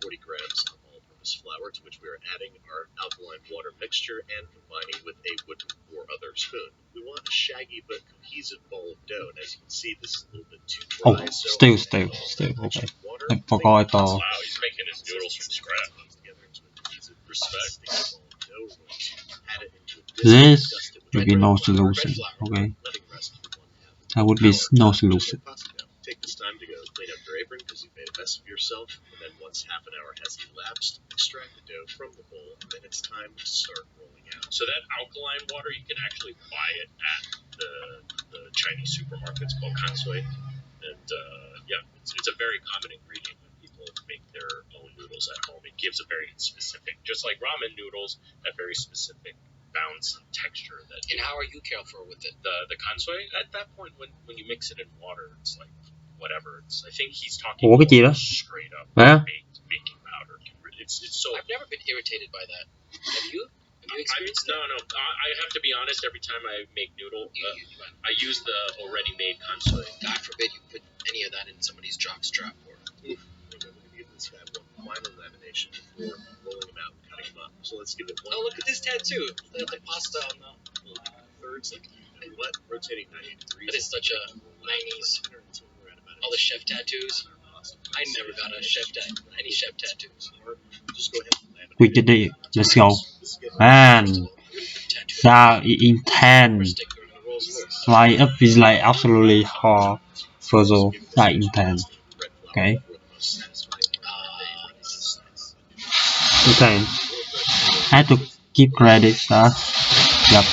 240 grams of all-purpose flour, to which we are adding our alkaline water mixture and combining with a wooden or other spoon. We want a shaggy but cohesive bowl of dough, and as you can see, this is a little bit too Oh, dry. so still. Okay. I forgot it all. Wow, he's making his noodles from scratch. Respect. This would be no solution. Okay. That would be no solution. Take this time to go clean up your apron because you've made a mess of yourself, and then once half an hour has elapsed, extract the dough from the bowl, and then it's time to start rolling out. So that alkaline water, you can actually buy it at the Chinese supermarkets called Kansui, and yeah, it's a very common ingredient when people make their own noodles at home. It gives a very specific, just like ramen noodles, a very specific bounce and texture. That And how are you careful with it? the Kansui, at that point when you mix it in water, it's like whatever. I think he's talking Ủa cái gì đó? straight up Hả? baked baking powder. It's so. I've never been irritated by that. Have you? Have you experienced No. I have to be honest. Every time I make noodle, I use the already made kansui. God forbid you put any of that in somebody's jockstrap or. Okay, we're going to give this guy one final lamination before rolling them out and cutting them up. So let's give it one. Oh, look at this tattoo. The pasta on the thirds, like what? Rotating 90 degrees. That is such a 90s. All the chef tattoos. I never got any chef tattoos. Just go ahead and laminate. We did it. Let's go. Man, that intense. Fly up is like absolutely hard. Further, that intense. Okay. Okay. I have to give credit. Yep.